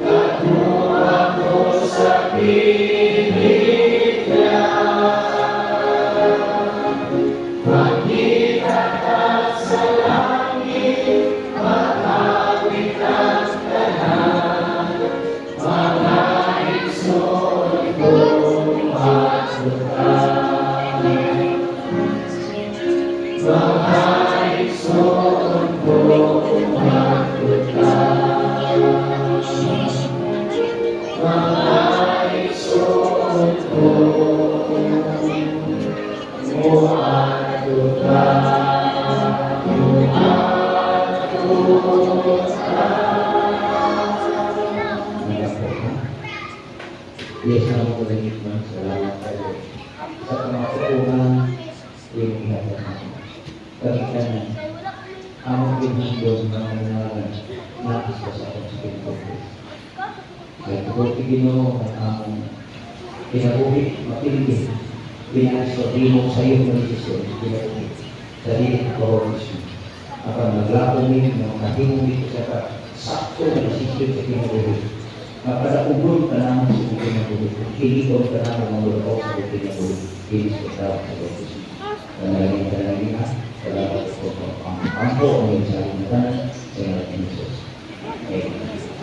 Tago ako sa piling niya. Makita ka sa langit, makawit ang tanan. Mga isong ko magdugtanay. Mga isong ko magdugtanay. Mga isong ko Yes, naman ko rin ito. Salamat tayo. Sa pangatutunan, yung ihatag natin. Kalitan ang pinagdod ng mga nais ka sa ating Pilipinas. Kaya tungkol Ginoo at among pinabuhi, mapilipin, pinais o rimong sa iyong manisisyon, pinabuhi, sa dilit kororasyon. Akan naglakumin ng kahimong dito sa sakto na desisyon sa pinabuhi. Mapadaugod ka naman sa buhay na buhay. Kilikon ka naman ang lulaw sa buhay na buhay. Kilis ka daw sa buhay. Panalangin ka na niya. Salamat po po. Ang po ang yung saling na tanan. Sa mga Pilipinas.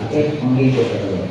Okay. Ang hito ka daw.